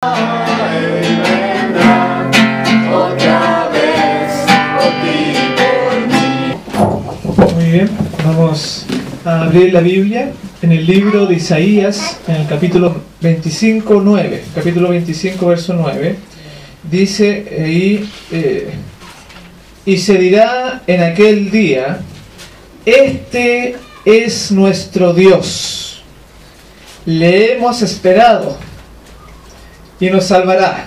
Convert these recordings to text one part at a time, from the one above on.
Él vendrá otra vez por ti, por mí. Muy bien, vamos a abrir la Biblia en el libro de Isaías, en el capítulo 25, 9. Capítulo 25, verso 9. Dice ahí, y se dirá en aquel día, este es nuestro Dios, le hemos esperado y nos salvará.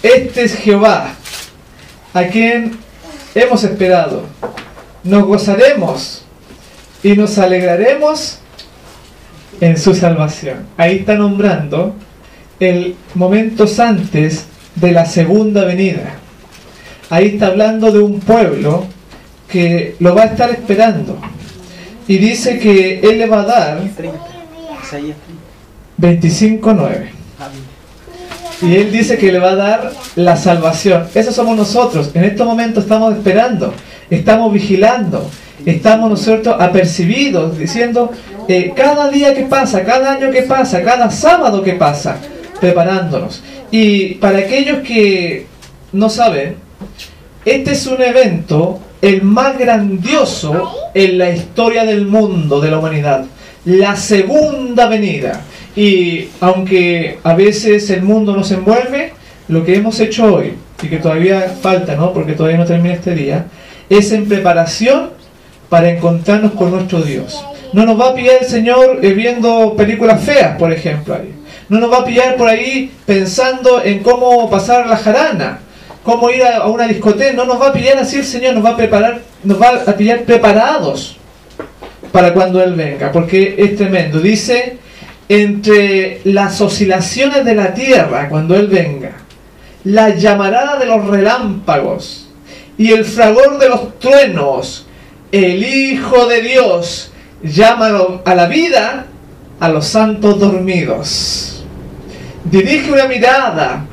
Este es Jehová, a quien hemos esperado. Nos gozaremos y nos alegraremos en su salvación. Ahí está nombrando el momentos antes de la segunda venida. Ahí está hablando de un pueblo que lo va a estar esperando. Y dice que Él le va a dar 25:9. Y Él dice que le va a dar la salvación. Esos somos nosotros. En estos momentos estamos esperando, estamos vigilando, estamos nosotros apercibidos, diciendo cada día que pasa, cada año que pasa, cada sábado que pasa, preparándonos. Y para aquellos que no saben, este es un evento el más grandioso en la historia del mundo, de la humanidad. La segunda venida. Y aunque a veces el mundo nos envuelve, lo que hemos hecho hoy, y que todavía falta, ¿no?, porque todavía no termina este día, es en preparación para encontrarnos con nuestro Dios. No nos va a pillar el Señor viendo películas feas, por ejemplo, ahí. No nos va a pillar por ahí pensando en cómo pasar la jarana, cómo ir a una discoteca. No nos va a pillar así el Señor, nos va a pillar preparados para cuando Él venga, porque es tremendo. Dice, entre las oscilaciones de la tierra, cuando Él venga, la llamarada de los relámpagos y el fragor de los truenos, el Hijo de Dios llama a la vida a los santos dormidos. Dirige una mirada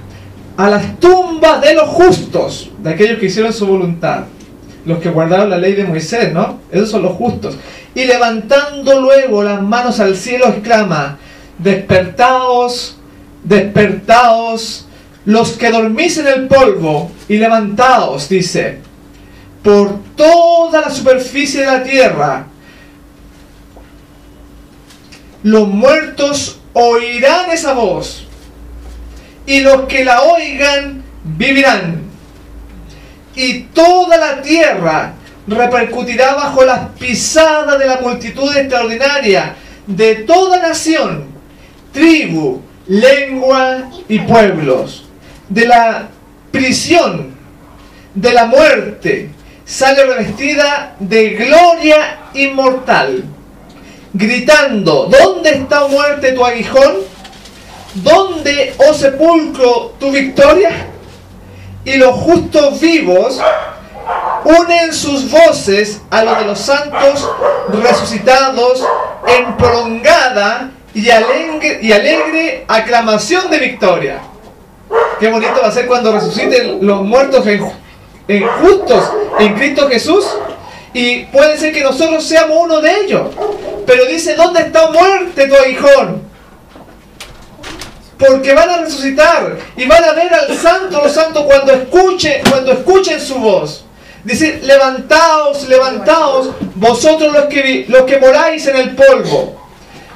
a las tumbas de los justos, de aquellos que hicieron su voluntad, los que guardaron la ley de Moisés, ¿no? Esos son los justos. Y levantando luego las manos al cielo, exclama, despertaos, despertaos, los que dormís en el polvo, y levantaos, dice, por toda la superficie de la tierra. Los muertos oirán esa voz, y los que la oigan vivirán. Y toda la tierra repercutirá bajo las pisadas de la multitud extraordinaria de toda nación, tribu, lengua y pueblos. De la prisión, de la muerte, sale revestida de gloria inmortal, gritando, ¿dónde está, oh muerte, tu aguijón? ¿Dónde, oh sepulcro, tu victoria? Y los justos vivos unen sus voces a los de los santos resucitados en prolongada y alegre aclamación de victoria. Qué bonito va a ser cuando resuciten los muertos en justos en Cristo Jesús. Y puede ser que nosotros seamos uno de ellos. Pero dice, ¿dónde está, muerte, tu aguijón? Porque van a resucitar y van a ver al santo, los santos, cuando escuchen su voz. Dice, levantaos, levantaos, vosotros los que moráis en el polvo.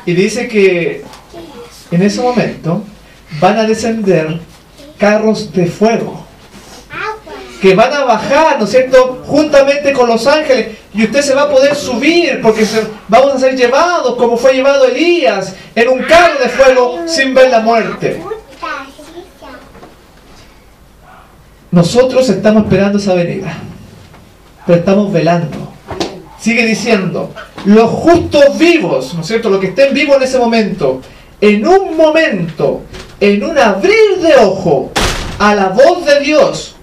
Y dice que en ese momento van a descender carros de fuego, que van a bajar, ¿no es cierto?, juntamente con los ángeles, y usted se va a poder subir, porque vamos a ser llevados, como fue llevado Elías, en un carro de fuego sin ver la muerte. Nosotros estamos esperando esa venida, pero estamos velando. Sigue diciendo, los justos vivos, ¿no es cierto?, los que estén vivos en ese momento, en un momento, en un abrir de ojo, a la voz de Dios,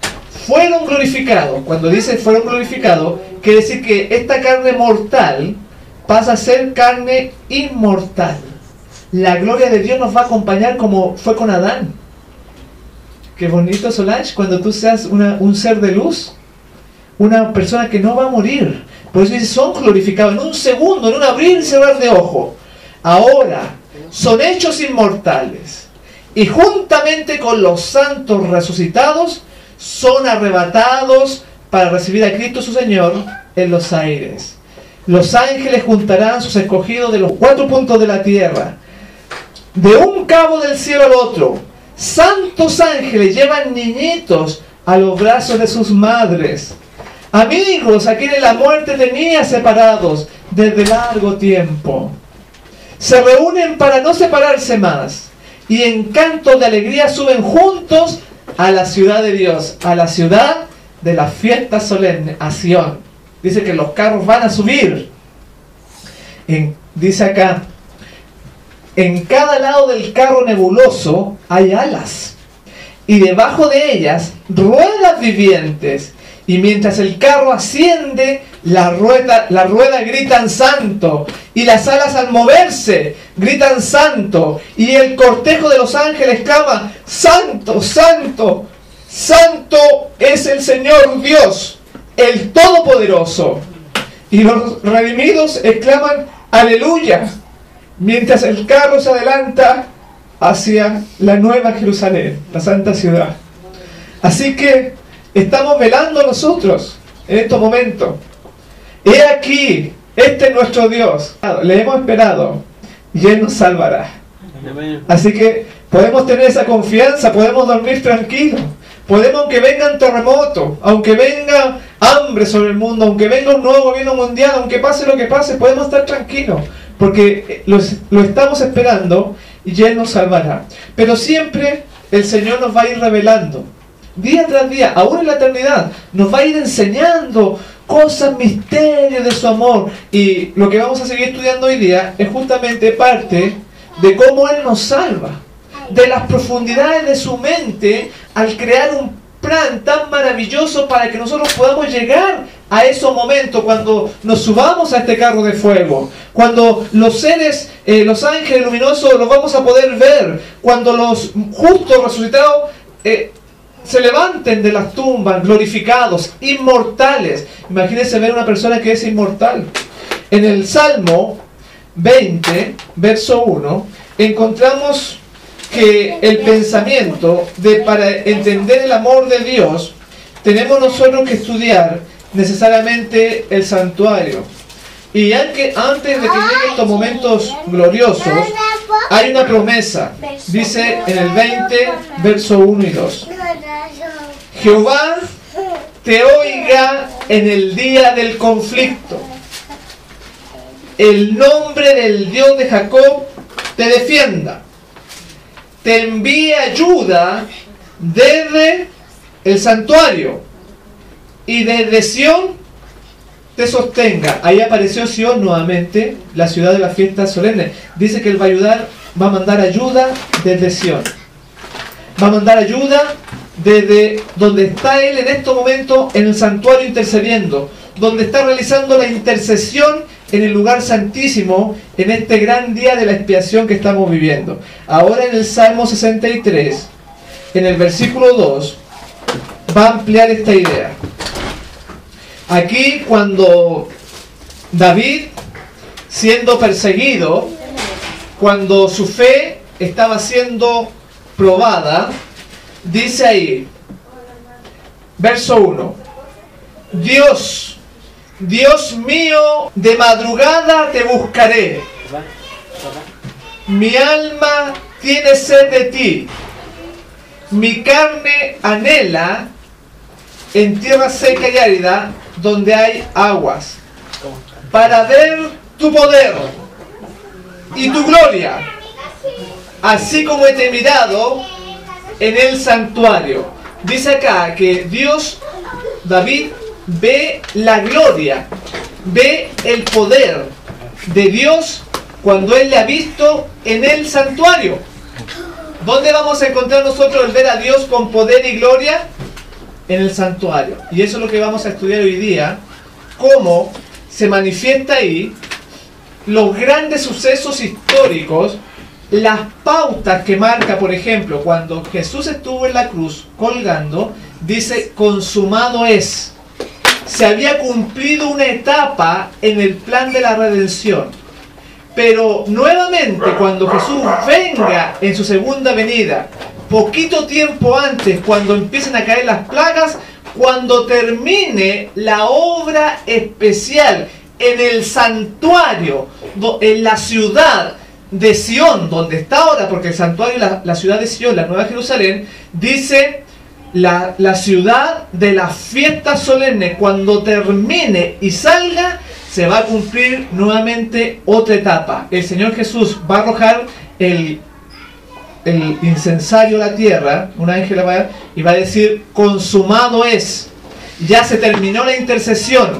fueron glorificados. Cuando dice fueron glorificados, quiere decir que esta carne mortal pasa a ser carne inmortal. La gloria de Dios nos va a acompañar como fue con Adán. Qué bonito, Solange, cuando tú seas un ser de luz, una persona que no va a morir. Por eso dice, son glorificados en un segundo, en un abrir y cerrar de ojo. Ahora, son hechos inmortales y juntamente con los santos resucitados son arrebatados para recibir a Cristo su Señor en los aires. Los ángeles juntarán sus escogidos de los 4 puntos de la tierra, de un cabo del cielo al otro. Santos ángeles llevan niñitos a los brazos de sus madres, amigos a quienes la muerte tenía separados desde largo tiempo. Se reúnen para no separarse más, y en cantos de alegría suben juntos a la ciudad de Dios, a la ciudad de la fiesta solemne, a Sión. Dice que los carros van a subir. Dice acá, en cada lado del carro nebuloso hay alas, y debajo de ellas ruedas vivientes. Y mientras el carro asciende, la rueda gritan santo, y las alas al moverse gritan santo, y el cortejo de los ángeles clama, santo, santo, santo es el Señor Dios, el Todopoderoso. Y los redimidos exclaman, aleluya, mientras el carro se adelanta hacia la nueva Jerusalén, la santa ciudad. Así que estamos velando nosotros en estos momentos. He aquí, este es nuestro Dios. Le hemos esperado y Él nos salvará. Así que podemos tener esa confianza, podemos dormir tranquilos. Podemos, aunque vengan terremotos, aunque venga hambre sobre el mundo, aunque venga un nuevo gobierno mundial, aunque pase lo que pase, podemos estar tranquilos. Porque lo estamos esperando y Él nos salvará. Pero siempre el Señor nos va a ir revelando. Día tras día, aún en la eternidad, nos va a ir enseñando cosas, misterios de su amor. Y lo que vamos a seguir estudiando hoy día es justamente parte de cómo Él nos salva, de las profundidades de su mente al crear un plan tan maravilloso para que nosotros podamos llegar a esos momentos cuando nos subamos a este carro de fuego, cuando los seres, los ángeles luminosos los vamos a poder ver, cuando los justos resucitados se levanten de las tumbas, glorificados, inmortales. Imagínense ver una persona que es inmortal. En el Salmo 20, verso 1, encontramos que el pensamiento para entender el amor de Dios, tenemos nosotros que estudiar necesariamente el santuario. Y antes de que lleguen estos momentos gloriosos, hay una promesa. Dice en el 20, verso 1 y 2. Jehová te oiga en el día del conflicto. El nombre del Dios de Jacob te defienda. Te envíe ayuda desde el santuario y desde Sión te sostenga. Ahí apareció Sión nuevamente, la ciudad de la fiesta solemne. Dice que Él va a mandar ayuda desde Sión. Va a mandar ayuda desde donde está Él en estos momentos en el santuario intercediendo, donde está realizando la intercesión en el lugar santísimo en este gran día de la expiación que estamos viviendo. Ahora en el Salmo 63, en el versículo 2, va a ampliar esta idea. Aquí cuando David, siendo perseguido, cuando su fe estaba siendo probada, dice ahí, verso 1, Dios mío, de madrugada te buscaré. Mi alma tiene sed de ti. Mi carne anhela en tierra seca y árida, donde hay aguas, para ver tu poder y tu gloria, así como he mirado en el santuario. Dice acá que David ve la gloria, ve el poder de Dios cuando Él le ha visto en el santuario. ¿Dónde vamos a encontrar nosotros el ver a Dios con poder y gloria? En el santuario. Y eso es lo que vamos a estudiar hoy día, cómo se manifiesta ahí los grandes sucesos históricos, las pautas que marca, por ejemplo, cuando Jesús estuvo en la cruz colgando, dice, consumado es. Se había cumplido una etapa en el plan de la redención. Pero nuevamente, cuando Jesús venga en su segunda venida, poquito tiempo antes, cuando empiecen a caer las plagas, cuando termine la obra especial en el santuario, en la ciudad de Sión, donde está ahora, porque el santuario, la ciudad de Sión, la Nueva Jerusalén, dice la ciudad de la fiesta solemne, cuando termine y salga, se va a cumplir nuevamente otra etapa. El Señor Jesús va a arrojar el incensario a la tierra, un ángel va a, y va a decir, consumado es. Ya se terminó la intercesión,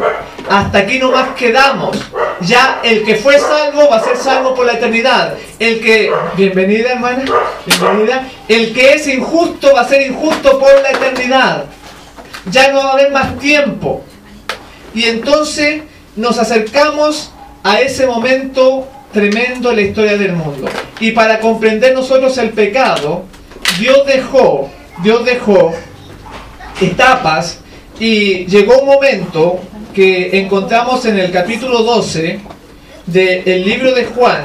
hasta aquí nomás quedamos. Ya el que fue salvo va a ser salvo por la eternidad. El que, bienvenida hermana, bienvenida. El que es injusto va a ser injusto por la eternidad. Ya no va a haber más tiempo. Y entonces nos acercamos a ese momento tremendo en la historia del mundo. Y para comprender nosotros el pecado, Dios dejó etapas. Y llegó un momento que encontramos en el capítulo 12 del libro de Juan,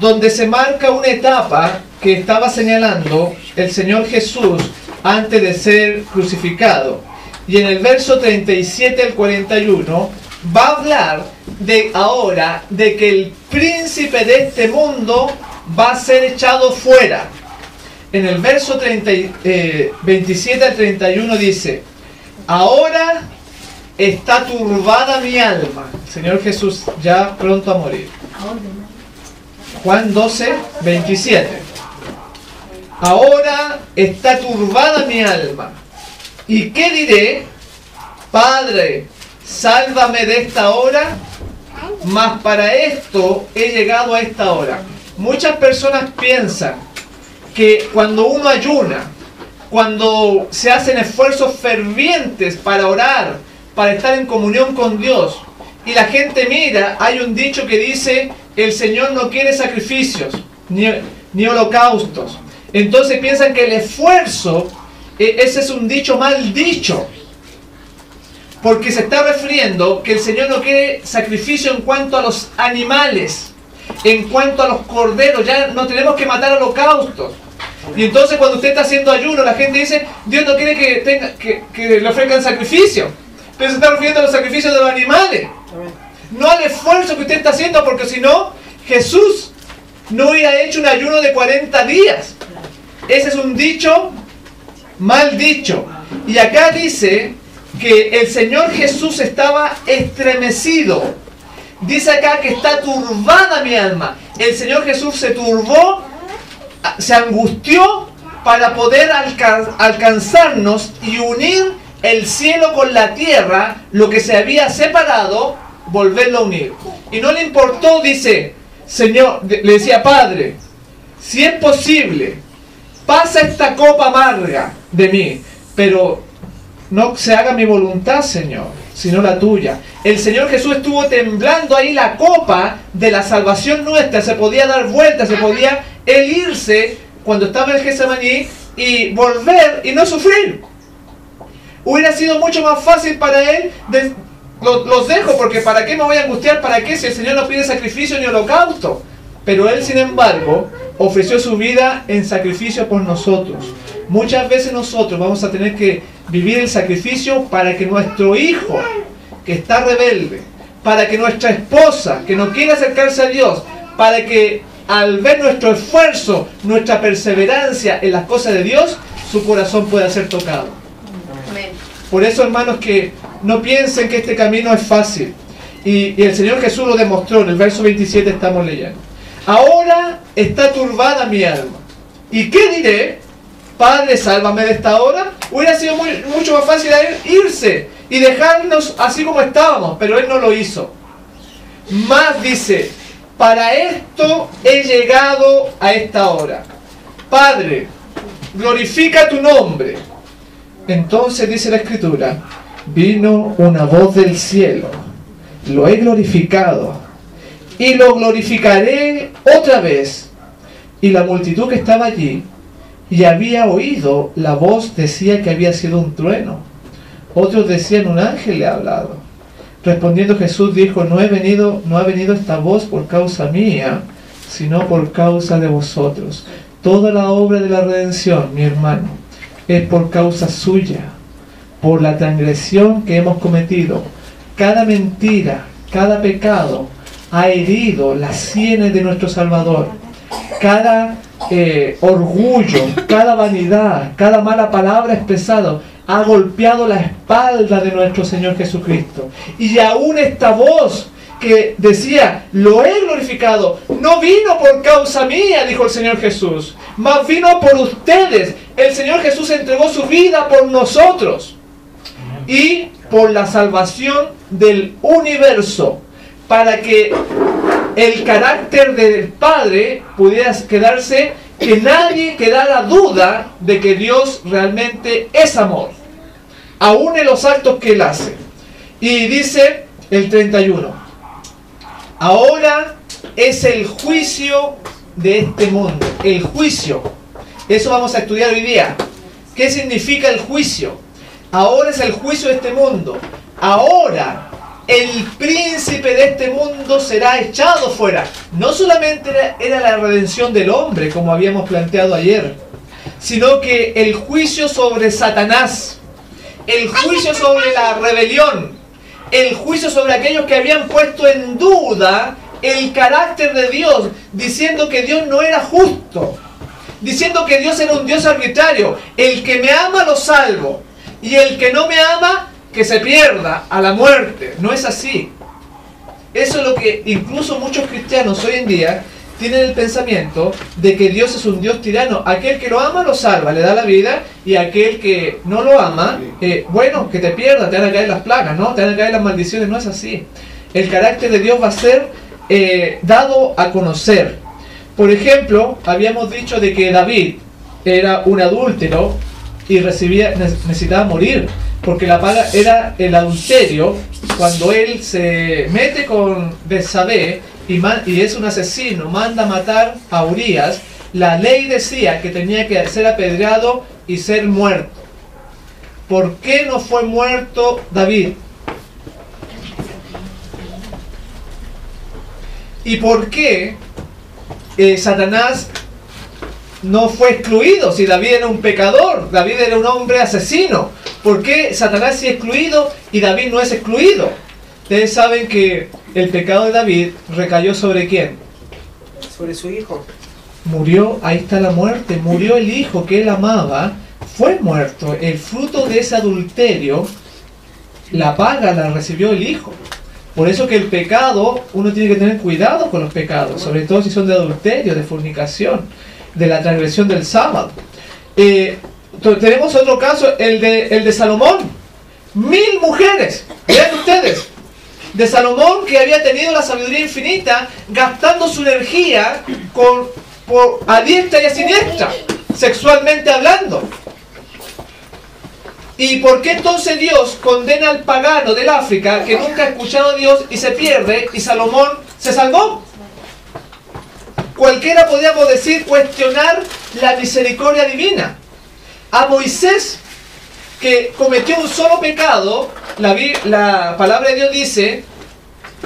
donde se marca una etapa que estaba señalando el Señor Jesús antes de ser crucificado. Y en el verso 37 al 41 va a hablar de ahora de que el príncipe de este mundo va a ser echado fuera. En el verso 27 al 31 dice: ahora está turbada mi alma. Señor Jesús ya pronto a morir. Juan 12, 27. Ahora está turbada mi alma. ¿Y qué diré? Padre, sálvame de esta hora. Mas para esto he llegado a esta hora. Muchas personas piensan que cuando uno ayuna, cuando se hacen esfuerzos fervientes para orar, para estar en comunión con Dios, y la gente mira, hay un dicho que dice, el Señor no quiere sacrificios, ni holocaustos. Entonces piensan que el esfuerzo, ese es un dicho mal dicho, porque se está refiriendo que el Señor no quiere sacrificio en cuanto a los animales, en cuanto a los corderos, ya no tenemos que matar holocaustos. Y entonces cuando usted está haciendo ayuno, la gente dice, Dios no quiere que le ofrezcan sacrificio. Pero se está refiriendo a los sacrificios de los animales. No al esfuerzo que usted está haciendo, porque si no, Jesús no hubiera hecho un ayuno de 40 días. Ese es un dicho mal dicho. Y acá dice que el Señor Jesús estaba estremecido. Dice acá que está turbada mi alma. El Señor Jesús se turbó, se angustió para poder alcanzarnos y unir el cielo con la tierra, lo que se había separado, volverlo a unir. Y no le importó, dice, Señor, le decía, Padre, si es posible, pasa esta copa amarga de mí, pero no se haga mi voluntad, Señor, sino la tuya. El Señor Jesús estuvo temblando ahí, la copa de la salvación nuestra se podía dar vuelta, se podía él irse cuando estaba en el Getsemaní y volver y no sufrir. Hubiera sido mucho más fácil para él, los dejo, porque ¿para qué me voy a angustiar? ¿Para qué? Si el Señor no pide sacrificio ni holocausto. Pero él, sin embargo, ofreció su vida en sacrificio por nosotros. Muchas veces nosotros vamos a tener que vivir el sacrificio para que nuestro hijo, que está rebelde, para que nuestra esposa, que no quiere acercarse a Dios, para que al ver nuestro esfuerzo, nuestra perseverancia en las cosas de Dios, su corazón pueda ser tocado. Amén. Por eso, hermanos, que no piensen que este camino es fácil. Y el Señor Jesús lo demostró, en el verso 27 estamos leyendo. Ahora está turbada mi alma. ¿Y qué diré? Padre, sálvame de esta hora. Hubiera sido mucho más fácil a él irse y dejarnos así como estábamos, pero él no lo hizo. Más dice, para esto he llegado a esta hora. Padre, glorifica tu nombre. Entonces dice la Escritura, vino una voz del cielo, lo he glorificado y lo glorificaré otra vez. Y la multitud que estaba allí y había oído la voz decía que había sido un trueno. Otros decían un ángel le ha hablado. Respondiendo Jesús dijo, no ha venido esta voz por causa mía, sino por causa de vosotros. Toda la obra de la redención, mi hermano, es por causa suya, por la transgresión que hemos cometido. Cada mentira, cada pecado ha herido las sienes de nuestro Salvador. Cada orgullo, cada vanidad, cada mala palabra expresada ha golpeado la espalda de nuestro Señor Jesucristo. Y aún esta voz que decía, lo he glorificado, no vino por causa mía, dijo el Señor Jesús, mas vino por ustedes. El Señor Jesús entregó su vida por nosotros y por la salvación del universo, para que el carácter del Padre pudiera quedarse, que nadie quedara duda de que Dios realmente es amor, aún en los actos que Él hace. Y dice el 31, ahora es el juicio de este mundo. El juicio, eso vamos a estudiar hoy día. ¿Qué significa el juicio? Ahora es el juicio de este mundo. Ahora el príncipe de este mundo será echado fuera. No solamente era la redención del hombre, como habíamos planteado ayer, sino que el juicio sobre Satanás, el juicio sobre la rebelión, el juicio sobre aquellos que habían puesto en duda el carácter de Dios, diciendo que Dios no era justo, diciendo que Dios era un Dios arbitrario. El que me ama lo salvo, y el que no me ama, que se pierda a la muerte. No es así. Eso es lo que incluso muchos cristianos hoy en día tienen el pensamiento de que Dios es un Dios tirano. Aquel que lo ama lo salva, le da la vida, y aquel que no lo ama, bueno, que te pierda, te van a caer las plagas, ¿no? Te van a caer las maldiciones. No es así. El carácter de Dios va a ser dado a conocer. Por ejemplo, habíamos dicho de que David era un adúltero y necesitaba morir, porque la paga era el adulterio. Cuando él se mete con Betsabé y es un asesino, manda a matar a Urías, la ley decía que tenía que ser apedreado y ser muerto. ¿Por qué no fue muerto David? ¿Y por qué Satanás no fue excluido? Si David era un pecador, David era un hombre asesino. ¿Por qué Satanás sí es excluido y David no es excluido? Ustedes saben que el pecado de David recayó ¿sobre quién? Sobre su hijo. Murió, ahí está la muerte, murió el hijo que él amaba, fue muerto. El fruto de ese adulterio, la paga la recibió el hijo. Por eso que el pecado, uno tiene que tener cuidado con los pecados, sobre todo si son de adulterio, de fornicación, de la transgresión del sábado. Tenemos otro caso, el de Salomón. 1000 mujeres, vean ustedes, de Salomón, que había tenido la sabiduría infinita, gastando su energía a diestra y a siniestra, sexualmente hablando. ¿Y por qué entonces Dios condena al pagano del África que nunca ha escuchado a Dios y se pierde, y Salomón se salvó? Cualquiera podríamos decir, cuestionar la misericordia divina. A Moisés, que cometió un solo pecado, la palabra de Dios dice,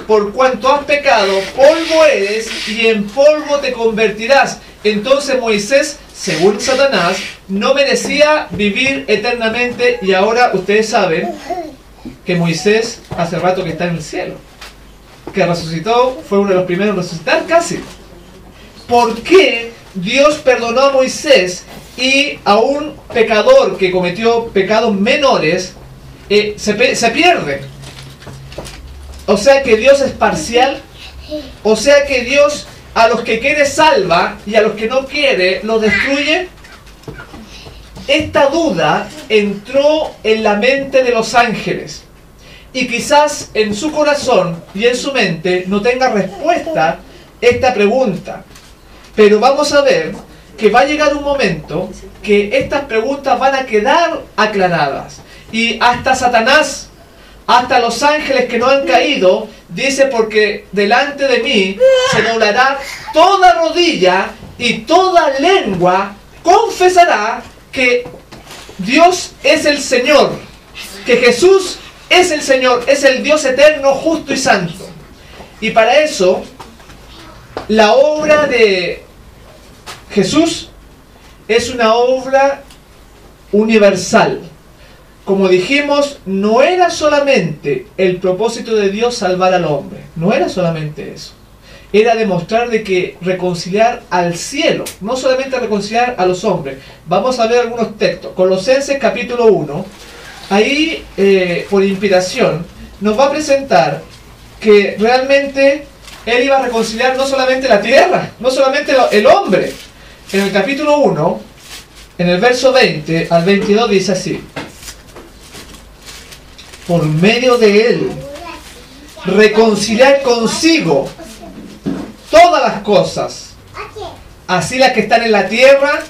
por cuanto has pecado, polvo eres y en polvo te convertirás. Entonces Moisés, según Satanás, no merecía vivir eternamente, y ahora ustedes saben que Moisés hace rato que está en el cielo, que resucitó, fue uno de los primeros en resucitar casi. ¿Por qué Dios perdonó a Moisés y a un pecador que cometió pecados menores se pierde? O sea que Dios es parcial. O sea que Dios a los que quiere salva y a los que no quiere los destruye. Esta duda entró en la mente de los ángeles, y quizás en su corazón y en su mente no tenga respuesta esta pregunta. Pero vamos a ver que va a llegar un momento que estas preguntas van a quedar aclaradas. Y hasta Satanás, hasta los ángeles que no han caído, dice, porque delante de mí se doblará toda rodilla y toda lengua confesará que Dios es el Señor, que Jesús es el Señor, es el Dios eterno, justo y santo. Y para eso, la obra de Jesús es una obra universal. Como dijimos, no era solamente el propósito de Dios salvar al hombre, no era solamente eso. Era demostrar de que reconciliar al cielo, no solamente reconciliar a los hombres. Vamos a ver algunos textos. Colosenses capítulo 1, ahí por inspiración nos va a presentar que realmente Él iba a reconciliar no solamente la tierra, no solamente el hombre. En el capítulo 1, en el verso 20 al 22 dice así: por medio de Él, reconciliar consigo todas las cosas, así las que están en la tierra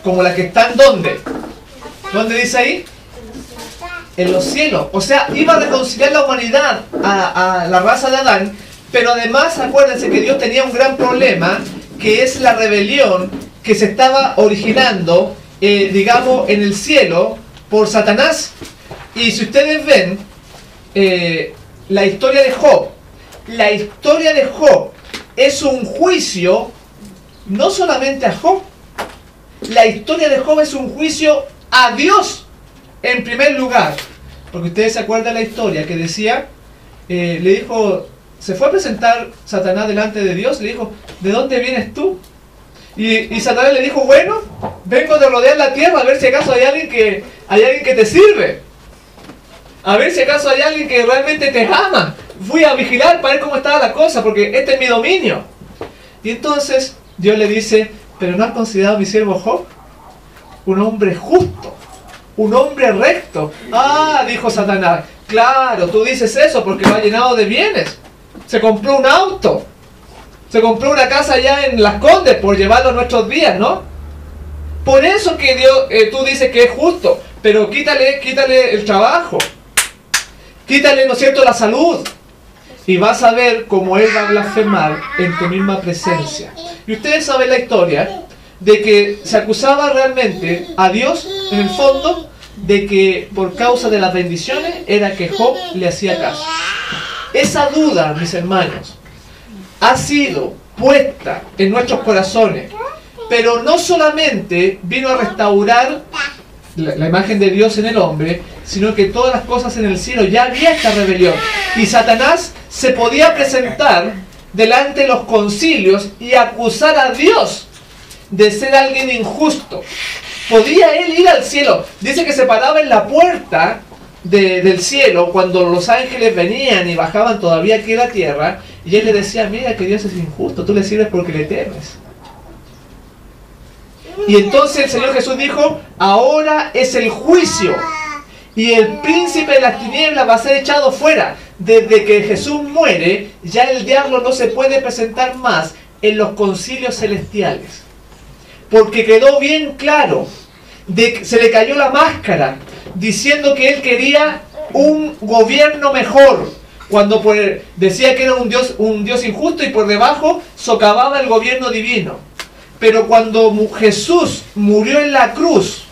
como las que están ¿dónde? ¿Dónde dice ahí? En los cielos. O sea, iba a reconciliar la humanidad a la raza de Adán, pero además acuérdense que Dios tenía un gran problema, que es la rebelión que se estaba originando, digamos, en el cielo por Satanás. Y si ustedes ven la historia de Job, la historia de Job es un juicio no solamente a Job, la historia de Job es un juicio a Dios en primer lugar. Porque ustedes se acuerdan la historia que decía, le dijo, se fue a presentar Satanás delante de Dios, le dijo, ¿de dónde vienes tú? Y Satanás le dijo, bueno, vengo de rodear la tierra a ver si acaso hay alguien que te sirve. A ver si acaso hay alguien que realmente te ama. Fui a vigilar para ver cómo estaba la cosa, porque este es mi dominio. Y entonces Dios le dice, ¿pero no has considerado a mi siervo Job? Un hombre justo, un hombre recto. Ah, dijo Satanás, claro, tú dices eso porque lo ha llenado de bienes. Se compró un auto, se compró una casa allá en Las Condes por llevarlo a nuestros días, ¿no? Por eso que Dios, tú dices que es justo, pero quítale el trabajo. Quítale, ¿no es cierto?, la salud. Y vas a ver cómo Él va a blasfemar en tu misma presencia. Y ustedes saben la historia de que se acusaba realmente a Dios, en el fondo, de que por causa de las bendiciones era que Job le hacía caso. Esa duda, mis hermanos, ha sido puesta en nuestros corazones. Pero no solamente vino a restaurar la imagen de Dios en el hombre, sino que todas las cosas en el cielo ya había esta rebelión. Y Satanás se podía presentar delante de los concilios y acusar a Dios de ser alguien injusto. Podía él ir al cielo. Dice que se paraba en la puerta del cielo cuando los ángeles venían y bajaban todavía aquí a la tierra, y él le decía, mira que Dios es injusto, tú le sirves porque le temes. Y entonces el Señor Jesús dijo, ahora es el juicio, y el príncipe de las tinieblas va a ser echado fuera. Desde que Jesús muere, ya el diablo no se puede presentar más en los concilios celestiales. Porque quedó bien claro, se le cayó la máscara, diciendo que él quería un gobierno mejor, cuando decía que era un Dios injusto y por debajo socavaba el gobierno divino. Pero cuando Jesús murió en la cruz,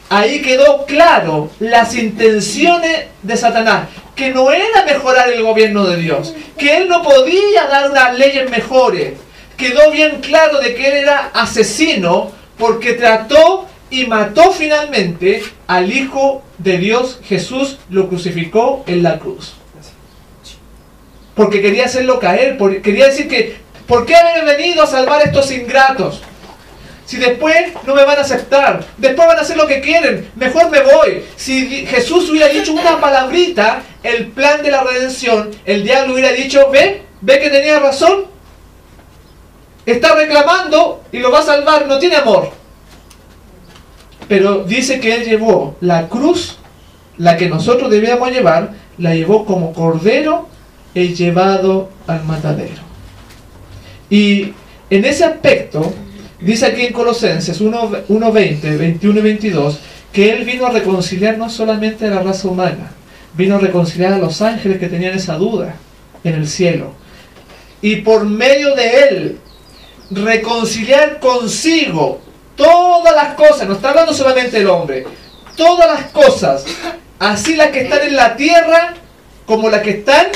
ahí quedó claro las intenciones de Satanás, que no era mejorar el gobierno de Dios, que él no podía dar unas leyes mejores. Quedó bien claro de que él era asesino porque trató y mató finalmente al Hijo de Dios. Jesús lo crucificó en la cruz. Porque quería hacerlo caer, quería decir que, ¿por qué haber venido a salvar a estos ingratos? Si después no me van a aceptar, después van a hacer lo que quieren, mejor me voy. Si Jesús hubiera dicho una palabrita, el plan de la redención, el diablo hubiera dicho, ve que tenía razón, está reclamando y lo va a salvar, no tiene amor. Pero dice que él llevó la cruz, la que nosotros debíamos llevar, la llevó como cordero y llevado al matadero. Y en ese aspecto, dice aquí en Colosenses 1:20, 21 y 22, que Él vino a reconciliar no solamente a la raza humana, vino a reconciliar a los ángeles que tenían esa duda en el cielo. Y por medio de Él, reconciliar consigo todas las cosas, no está hablando solamente del hombre, todas las cosas, así las que están en la tierra como las que están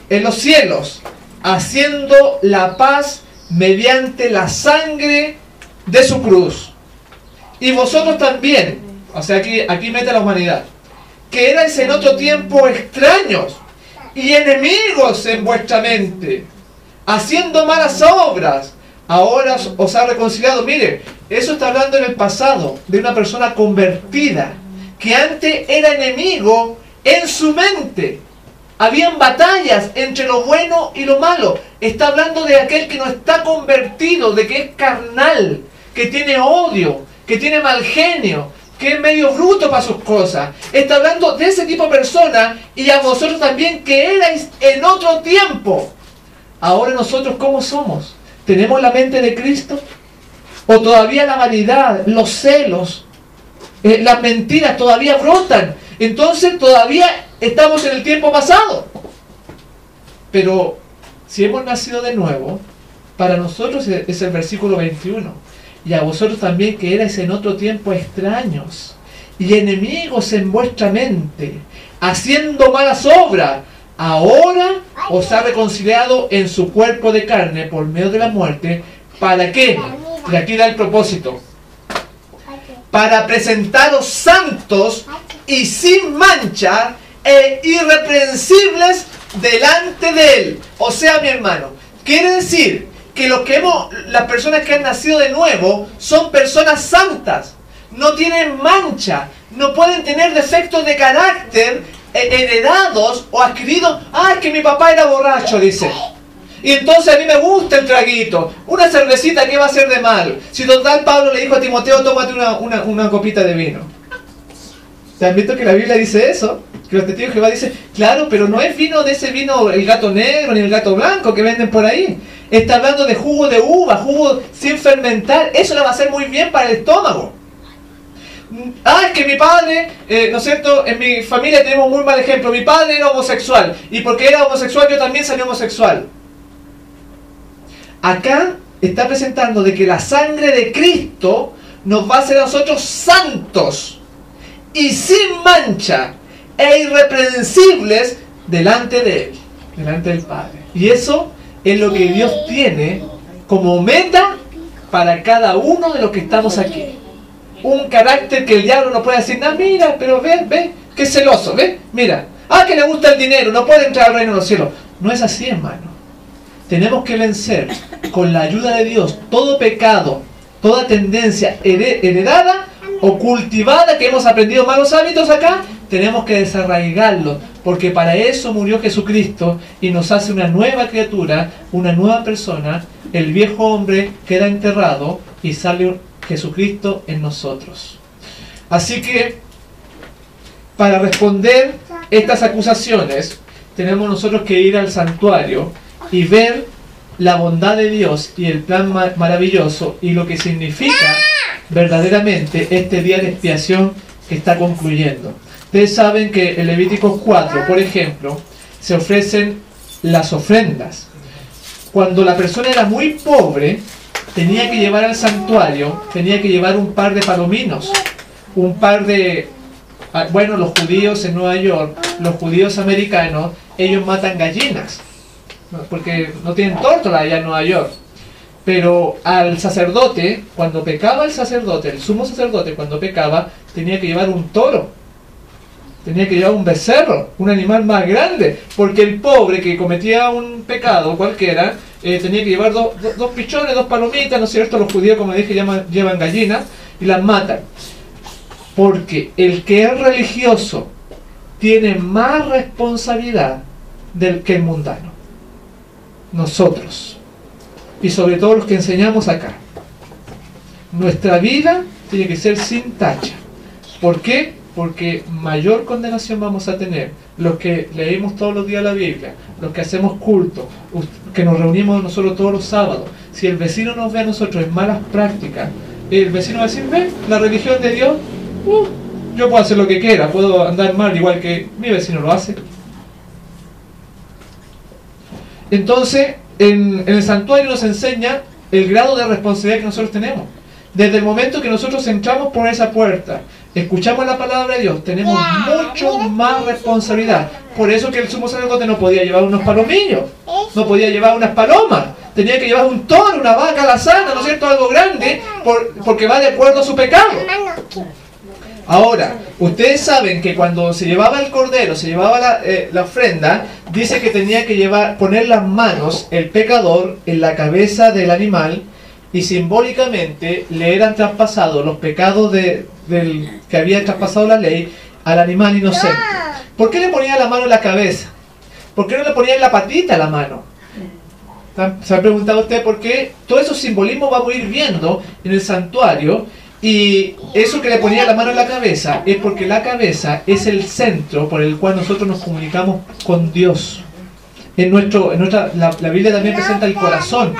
en los cielos, haciendo la paz mediante la sangre de su cruz. Y vosotros también, o sea, aquí mete la humanidad, que erais en otro tiempo extraños y enemigos en vuestra mente, haciendo malas obras, ahora os ha reconciliado. Mire, eso está hablando en el pasado, de una persona convertida, que antes era enemigo en su mente. Habían batallas entre lo bueno y lo malo. Está hablando de aquel que no está convertido, de que es carnal, que tiene odio, que tiene mal genio, que es medio bruto para sus cosas. Está hablando de ese tipo de persona, y a vosotros también, que erais en otro tiempo. Ahora nosotros, ¿cómo somos? ¿Tenemos la mente de Cristo? ¿O todavía la vanidad, los celos, las mentiras todavía brotan? Entonces todavía estamos en el tiempo pasado. Pero si hemos nacido de nuevo, para nosotros es el versículo 21. Y a vosotros también, que erais en otro tiempo extraños y enemigos en vuestra mente, haciendo malas obras, ahora os ha reconciliado en su cuerpo de carne por medio de la muerte. ¿Para qué? Y aquí da el propósito. Para presentaros santos y sin mancha e irreprensibles delante de Él. O sea, mi hermano, quiere decir que las personas que han nacido de nuevo son personas santas, no tienen mancha, no pueden tener defectos de carácter heredados o adquiridos. Ah, es que mi papá era borracho, dice, y entonces a mí me gusta el traguito, una cervecita, ¿qué va a hacer de mal? Si total Pablo le dijo a Timoteo, tómate una copita de vino. ¿Se han visto que la Biblia dice eso? Que los testigos de Jehová dicen, claro, pero no es vino de ese vino, el gato negro ni el gato blanco que venden por ahí. Está hablando de jugo de uva, jugo sin fermentar. Eso le va a hacer muy bien para el estómago. Ah, es que mi padre, ¿no es cierto? En mi familia tenemos un muy mal ejemplo. Mi padre era homosexual, y porque era homosexual yo también salí homosexual. Acá está presentando de que la sangre de Cristo nos va a hacer a nosotros santos y sin mancha e irreprensibles delante de Él, delante del Padre. Y eso es lo que Dios tiene como meta para cada uno de los que estamos aquí. Un carácter que el diablo no puede decir, no, mira, pero ve, que es celoso, ve, mira, que le gusta el dinero, no puede entrar al reino de los cielos. No es así, hermano. Tenemos que vencer con la ayuda de Dios todo pecado, toda tendencia heredada o cultivada, que hemos aprendido malos hábitos acá. Tenemos que desarraigarlos, porque para eso murió Jesucristo y nos hace una nueva criatura, una nueva persona. El viejo hombre queda enterrado y sale Jesucristo en nosotros. Así que, para responder estas acusaciones, tenemos nosotros que ir al santuario y ver la bondad de Dios y el plan maravilloso y lo que significa verdaderamente este día de expiación que está concluyendo. Ustedes saben que en Levíticos 4, por ejemplo, se ofrecen las ofrendas. Cuando la persona era muy pobre, tenía que llevar al santuario, tenía que llevar un par de palominos, un par de... Bueno, los judíos en Nueva York, los judíos americanos, ellos matan gallinas, porque no tienen tórtola allá en Nueva York. Pero al sacerdote, cuando pecaba el sacerdote, el sumo sacerdote, cuando pecaba, tenía que llevar un toro. Tenía que llevar un becerro, un animal más grande, porque el pobre que cometía un pecado cualquiera, tenía que llevar dos pichones, dos palomitas, ¿no es cierto? Los judíos, como dije, llevan gallinas y las matan. Porque el que es religioso tiene más responsabilidad que el mundano. Nosotros. Y sobre todo los que enseñamos acá. Nuestra vida tiene que ser sin tacha. ¿Por qué? Porque mayor condenación vamos a tener los que leemos todos los días la Biblia, los que hacemos culto, que nos reunimos nosotros todos los sábados. Si el vecino nos ve a nosotros en malas prácticas, el vecino va a decir, ve, la religión de Dios, yo puedo hacer lo que quiera, puedo andar mal igual que mi vecino lo hace. Entonces, en el santuario nos enseña el grado de responsabilidad que nosotros tenemos. Desde el momento que nosotros entramos por esa puerta, escuchamos la palabra de Dios, tenemos mucho más responsabilidad. Por eso que el sumo sacerdote no podía llevar unos palomillos, no podía llevar unas palomas, tenía que llevar un toro, una vaca alazana, ¿no es cierto? Algo grande, porque va de acuerdo a su pecado. Ahora, ustedes saben que cuando se llevaba el cordero, se llevaba la ofrenda, dice que tenía que poner las manos el pecador en la cabeza del animal, y simbólicamente le eran traspasados los pecados del que había traspasado la ley al animal inocente. ¿Por qué le ponía la mano en la cabeza? ¿Por qué no le ponía en la patita la mano? ¿Se ha preguntado usted por qué? Todo esos simbolismos vamos a ir viendo en el santuario, y eso que le ponía la mano en la cabeza es porque la cabeza es el centro por el cual nosotros nos comunicamos con Dios. La Biblia también presenta el corazón.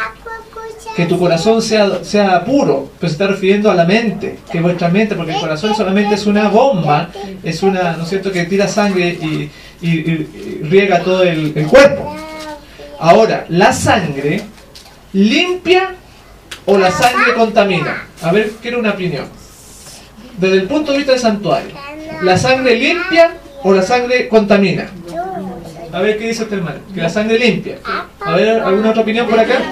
Que tu corazón sea puro, pero se está refiriendo a la mente, que vuestra mente, porque el corazón solamente es una bomba, es una, ¿no es cierto?, que tira sangre y riega todo el cuerpo. Ahora, ¿la sangre limpia o la sangre contamina? A ver, quiero una opinión. Desde el punto de vista del santuario, ¿la sangre limpia o la sangre contamina? A ver, ¿qué dice usted, hermano? Que la sangre limpia. A ver, ¿alguna otra opinión por acá?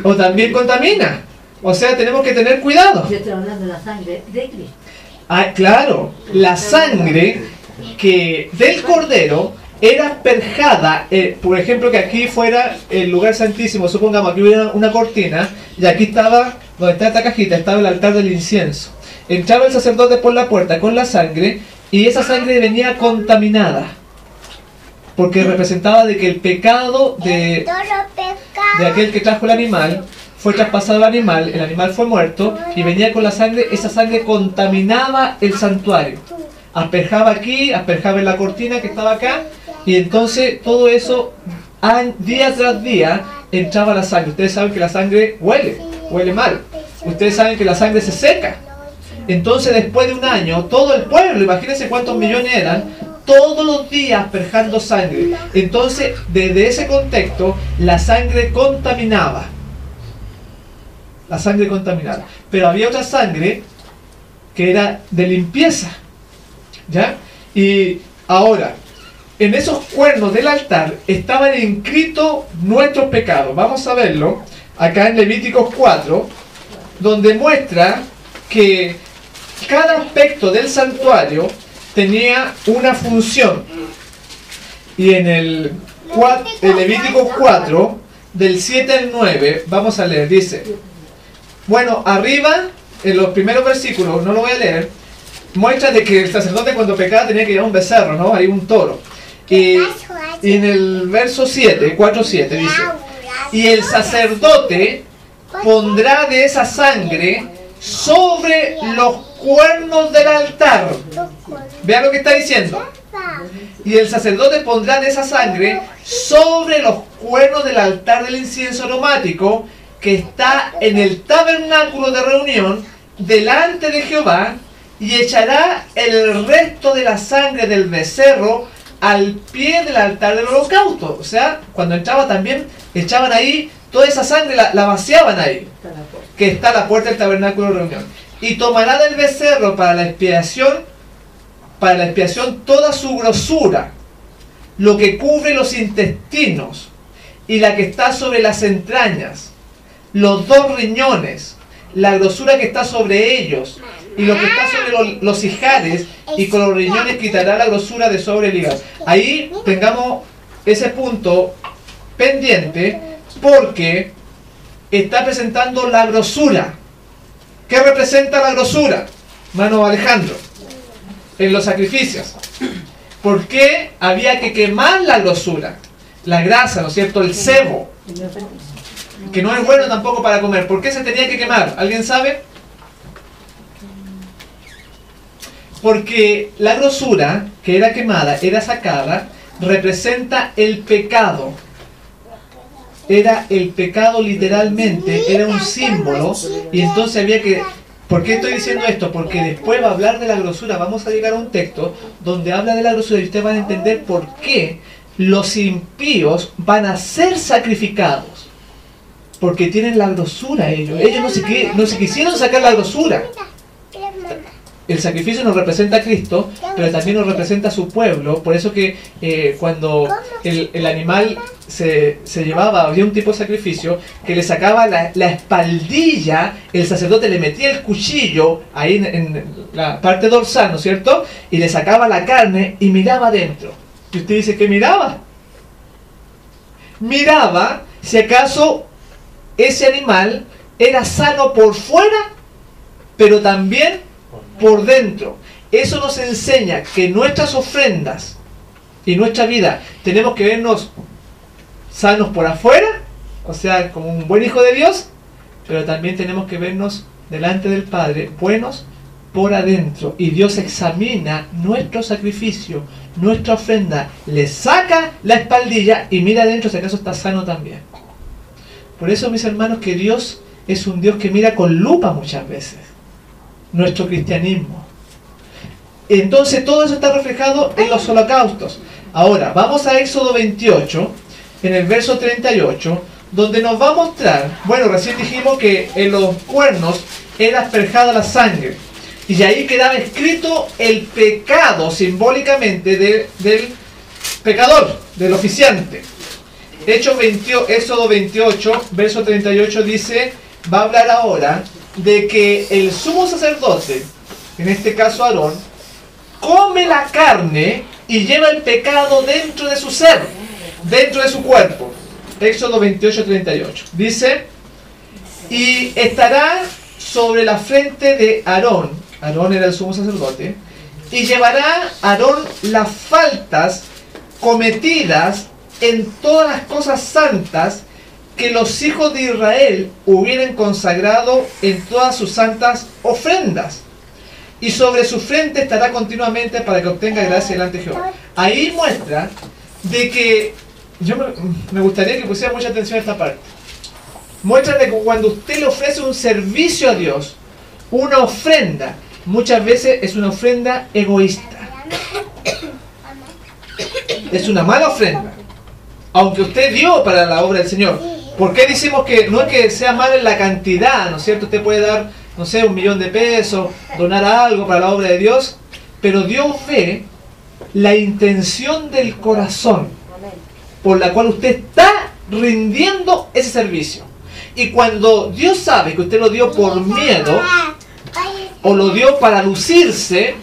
O también contamina. O sea, tenemos que tener cuidado. Yo estoy hablando de la sangre de Cristo. Ah, claro, la sangre del cordero era asperjada, por ejemplo, que aquí fuera el lugar santísimo, supongamos que hubiera una cortina, y aquí estaba, donde está esta cajita, estaba el altar del incienso. Entraba el sacerdote por la puerta con la sangre, y esa sangre venía contaminada, porque representaba de que el pecado de aquel que trajo el animal fue traspasado al animal, el animal fue muerto, y venía con la sangre, esa sangre contaminaba el santuario. Asperjaba aquí, asperjaba en la cortina que estaba acá, y entonces todo eso, día tras día, entraba la sangre. Ustedes saben que la sangre huele mal. Ustedes saben que la sangre se seca. Entonces, después de un año, todo el pueblo, imagínense cuántos millones eran, todos los días asperjando sangre. Entonces, desde ese contexto, la sangre contaminaba. La sangre contaminada. Pero había otra sangre que era de limpieza. ¿Ya? Y ahora, en esos cuernos del altar estaban inscritos nuestros pecados. Vamos a verlo acá en Levíticos 4, donde muestra que cada aspecto del santuario tenía una función. Y en el Levíticos 4, del 7 al 9, vamos a leer, dice, bueno, arriba, en los primeros versículos, no lo voy a leer, muestra de que el sacerdote cuando pecaba tenía que llevar un becerro, ¿no? Hay un toro. Y en el verso 7, 4:7 dice, y el sacerdote pondrá de esa sangre sobre los cuernos del altar. Vean lo que está diciendo. Y el sacerdote pondrá de esa sangre sobre los cuernos del altar del incienso aromático que está en el tabernáculo de reunión delante de Jehová, y echará el resto de la sangre del becerro al pie del altar del holocausto. O sea, cuando entraba también echaban ahí toda esa sangre, la vaciaban ahí, que está a la puerta del tabernáculo de reunión. Y tomará del becerro para la expiación toda su grosura, lo que cubre los intestinos, y la que está sobre las entrañas, los 2 riñones, la grosura que está sobre ellos, y lo que está sobre los ijares, y con los riñones quitará la grosura de sobre el hígado. Ahí tengamos ese punto pendiente, porque está presentando la grosura. ¿Qué representa la grosura, hermano Alejandro? En los sacrificios. ¿Por qué había que quemar la grosura? La grasa, ¿no es cierto? El sebo, que no es bueno tampoco para comer. ¿Por qué se tenía que quemar? ¿Alguien sabe? Porque la grosura que era quemada, era sacada, representa el pecado. Era el pecado literalmente, era un símbolo, y entonces había que... ¿Por qué estoy diciendo esto? Porque después va a hablar de la grosura. Vamos a llegar a un texto donde habla de la grosura, y ustedes van a entender por qué los impíos van a ser sacrificados. porque tienen la grosura ellos. Ellos no se quisieron sacar la grosura. El sacrificio nos representa a Cristo, pero también nos representa a su pueblo. Por eso que cuando el animal se llevaba, había un tipo de sacrificio que le sacaba la espaldilla, el sacerdote le metía el cuchillo ahí en la parte dorsal, ¿no es cierto? Y le sacaba la carne y miraba adentro. Y usted dice, ¿qué miraba? Miraba si acaso ese animal era sano por fuera, pero también por dentro. Eso nos enseña que nuestras ofrendas y nuestra vida tenemos que vernos sanos por afuera, o sea, como un buen hijo de Dios, pero también tenemos que vernos delante del Padre buenos por adentro. Y Dios examina nuestro sacrificio, nuestra ofrenda, le saca la espaldilla y mira adentro si acaso está sano también. Por eso, mis hermanos, que Dios es un Dios que mira con lupa muchas veces nuestro cristianismo. Entonces todo eso está reflejado en los holocaustos. Ahora, vamos a Éxodo 28, en el verso 38, donde nos va a mostrar, bueno, recién dijimos que en los cuernos era asperjada la sangre, y ahí quedaba escrito el pecado simbólicamente del pecador, del oficiante. Éxodo 28, verso 38 dice, va a hablar ahora de que el sumo sacerdote, en este caso Aarón, come la carne y lleva el pecado dentro de su ser, dentro de su cuerpo. Éxodo 28, 38. Dice, y estará sobre la frente de Aarón, Aarón era el sumo sacerdote, y llevará Aarón las faltas cometidas en todas las cosas santas que los hijos de Israel hubieran consagrado en todas sus santas ofrendas. Y sobre su frente estará continuamente para que obtenga gracia delante de Jehová. Ahí muestra de que, yo me gustaría que pusiera mucha atención a esta parte. Muestra de que cuando usted le ofrece un servicio a Dios, una ofrenda, muchas veces es una ofrenda egoísta. Es una mala ofrenda. Aunque usted dio para la obra del Señor. ¿Por qué decimos que no es que sea mal en la cantidad, ¿no es cierto? Usted puede dar, no sé, 1.000.000 de pesos, donar algo para la obra de Dios, pero Dios ve la intención del corazón por la cual usted está rindiendo ese servicio. Y cuando Dios sabe que usted lo dio por miedo, o lo dio para lucirse,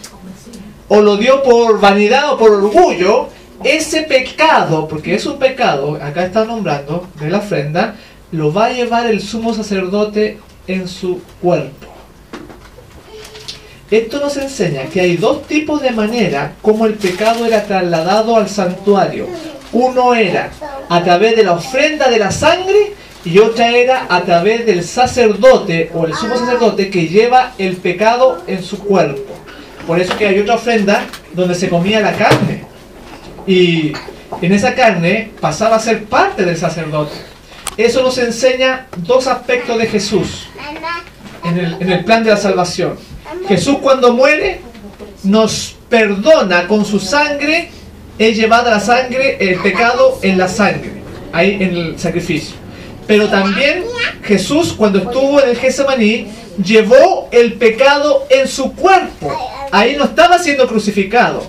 o lo dio por vanidad o por orgullo, ese pecado, porque es un pecado, acá está nombrando, de la ofrenda, lo va a llevar el sumo sacerdote en su cuerpo. Esto nos enseña que hay dos tipos de manera como el pecado era trasladado al santuario. Uno era a través de la ofrenda de la sangre y otra era a través del sacerdote o el sumo sacerdote que lleva el pecado en su cuerpo. Por eso que hay otra ofrenda donde se comía la carne. Y en esa carne pasaba a ser parte del sacerdote. Eso nos enseña dos aspectos de Jesús en el plan de la salvación. Jesús cuando muere nos perdona con su sangre, es llevada la sangre, el pecado en la sangre, ahí en el sacrificio. Pero también Jesús cuando estuvo en el Getsemaní llevó el pecado en su cuerpo. Ahí no estaba siendo crucificado.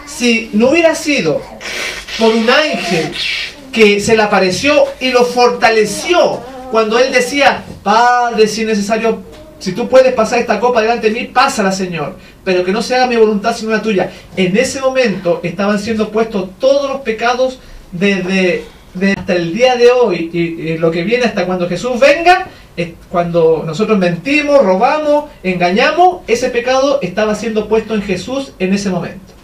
Si no hubiera sido por un ángel que se le apareció y lo fortaleció cuando él decía, Padre, si es necesario, si tú puedes pasar esta copa delante de mí, pásala, Señor, pero que no se haga mi voluntad sino la tuya. En ese momento estaban siendo puestos todos los pecados desde hasta el día de hoy y lo que viene hasta cuando Jesús venga. Cuando nosotros mentimos, robamos, engañamos, ese pecado estaba siendo puesto en Jesús en ese momento.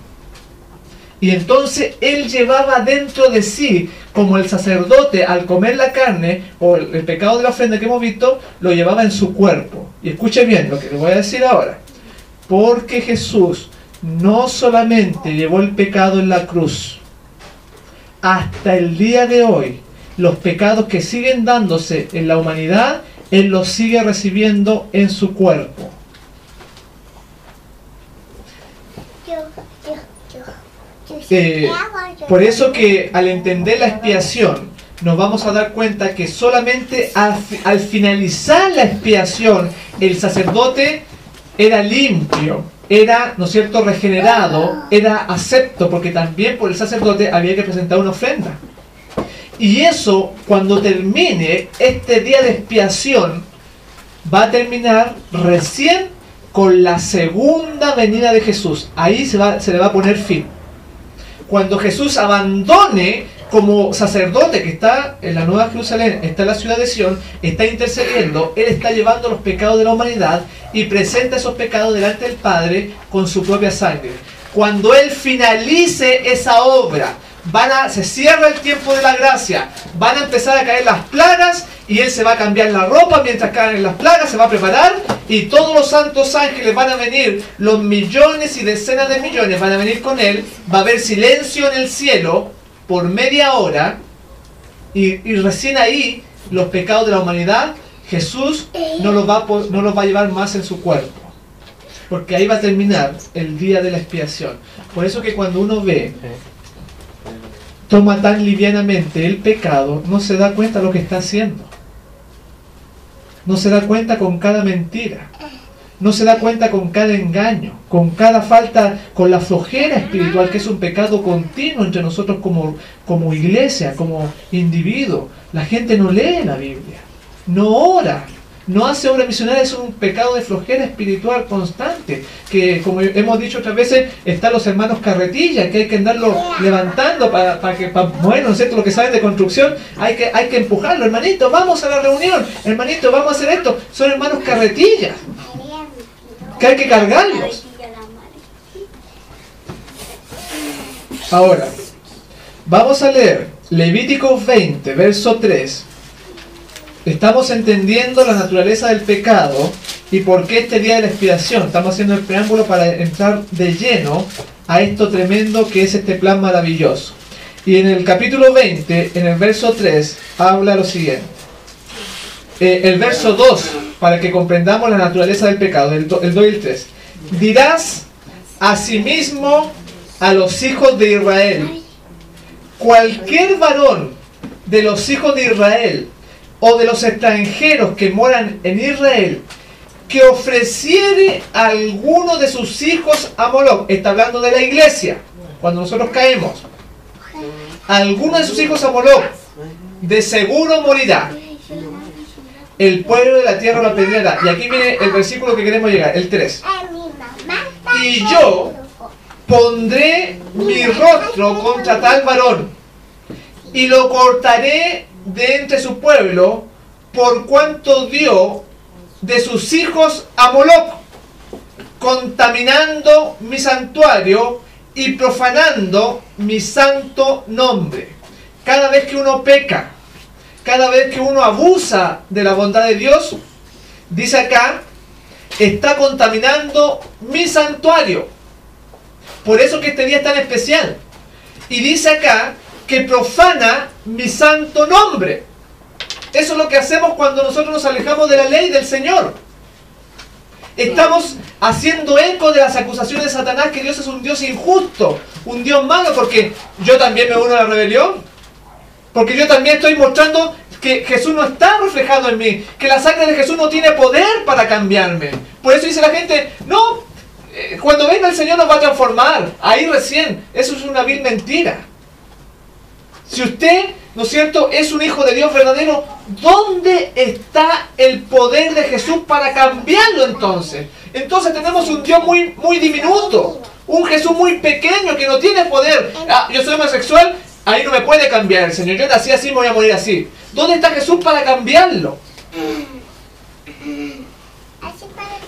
Y entonces él llevaba dentro de sí, como el sacerdote al comer la carne, o el pecado de la ofrenda que hemos visto, lo llevaba en su cuerpo. Y escuche bien lo que les voy a decir ahora. Porque Jesús no solamente llevó el pecado en la cruz, hasta el día de hoy, los pecados que siguen dándose en la humanidad, Él los sigue recibiendo en su cuerpo. Por eso que al entender la expiación, nos vamos a dar cuenta que solamente al finalizar la expiación, el sacerdote era limpio, era, ¿no es cierto?, regenerado, era acepto, porque también por el sacerdote había que presentar una ofrenda. Y eso, cuando termine este día de expiación, va a terminar recién con la segunda venida de Jesús. Ahí se le va a poner fin. Cuando Jesús abandone como sacerdote que está en la Nueva Jerusalén, está en la ciudad de Sion, está intercediendo, Él está llevando los pecados de la humanidad y presenta esos pecados delante del Padre con su propia sangre. Cuando Él finalice esa obra, se cierra el tiempo de la gracia, van a empezar a caer las plagas y Él se va a cambiar la ropa mientras caen las plagas, se va a preparar y todos los santos ángeles van a venir, los millones y decenas de millones van a venir con Él, va a haber silencio en el cielo por media hora y recién ahí los pecados de la humanidad Jesús no los va a llevar más en su cuerpo, porque ahí va a terminar el día de la expiación. Por eso que cuando uno toma tan livianamente el pecado, no se da cuenta de lo que está haciendo, no se da cuenta con cada mentira, no se da cuenta con cada engaño, con cada falta, con la flojera espiritual, que es un pecado continuo entre nosotros como iglesia, como individuo. La gente no lee la Biblia, no ora, no hace obra misionaria, es un pecado de flojera espiritual constante, que como hemos dicho otras veces, están los hermanos carretillas, que hay que andarlo levantando bueno, ¿no es cierto? Lo que saben de construcción, hay que empujarlo, hermanito, vamos a la reunión, hermanito, vamos a hacer esto, son hermanos carretillas, que hay que cargarlos. Ahora, vamos a leer Levítico 20, verso 3. Estamos entendiendo la naturaleza del pecado y por qué este día de la expiación. Estamos haciendo el preámbulo para entrar de lleno a esto tremendo que es este plan maravilloso. Y en el capítulo 20, en el verso 3, habla lo siguiente. El verso 2, para que comprendamos la naturaleza del pecado, el 2 y el 3. Dirás asimismo a los hijos de Israel: cualquier varón de los hijos de Israel o de los extranjeros que moran en Israel, que ofreciere a alguno de sus hijos a Moloc, está hablando de la iglesia, cuando nosotros caemos, a alguno de sus hijos a Moloc, de seguro morirá. El pueblo de la tierra lo apedreará. Y aquí viene el versículo que queremos llegar, el 3. Y yo pondré mi rostro contra tal varón, y lo cortaré de entre su pueblo, por cuanto dio de sus hijos a Moloc, contaminando mi santuario y profanando mi santo nombre. Cada vez que uno peca, cada vez que uno abusa de la bondad de Dios, dice acá, está contaminando mi santuario. Por eso que este día es tan especial. Y dice acá que profana mi santo nombre. Eso es lo que hacemos cuando nosotros nos alejamos de la ley del Señor. Estamos haciendo eco de las acusaciones de Satanás, que Dios es un Dios injusto, un Dios malo, porque yo también me uno a la rebelión, porque yo también estoy mostrando que Jesús no está reflejado en mí, que la sangre de Jesús no tiene poder para cambiarme. Por eso dice la gente, no, cuando venga el Señor nos va a transformar, ahí recién. Eso es una vil mentira. Si usted, ¿no es cierto?, es un hijo de Dios verdadero, ¿dónde está el poder de Jesús para cambiarlo entonces? Entonces tenemos un Dios muy, muy diminuto, un Jesús muy pequeño que no tiene poder. Ah, yo soy homosexual, ahí no me puede cambiar el Señor. Yo nací así, me voy a morir así. ¿Dónde está Jesús para cambiarlo?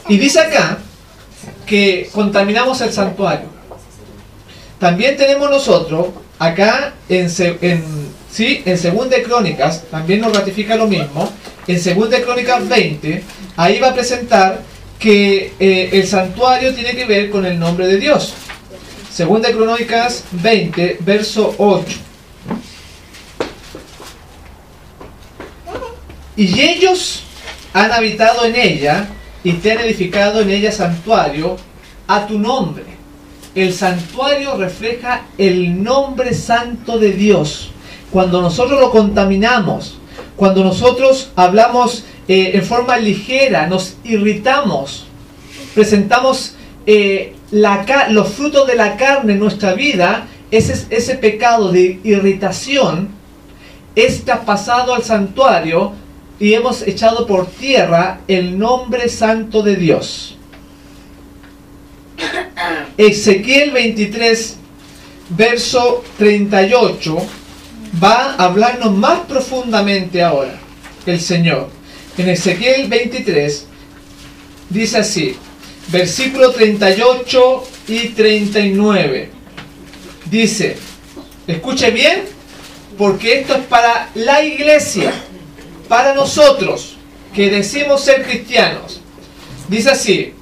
Y dice acá que contaminamos el santuario. También tenemos nosotros, acá en 2 de Crónicas, también nos ratifica lo mismo, en 2 de Crónicas 20, ahí va a presentar que el santuario tiene que ver con el nombre de Dios. 2 de Crónicas 20, verso 8. Y ellos han habitado en ella y te han edificado en ella santuario a tu nombre. El santuario refleja el nombre santo de Dios. cuando nosotros lo contaminamos, cuando nosotros hablamos en forma ligera, nos irritamos, presentamos los frutos de la carne en nuestra vida, ese pecado de irritación es traspasado al santuario y hemos echado por tierra el nombre santo de Dios. Ezequiel 23, verso 38, va a hablarnos más profundamente ahora el Señor. En Ezequiel 23 dice así, versículo 38 y 39. Dice, escuche bien, porque esto es para la iglesia, para nosotros que decimos ser cristianos. Dice así,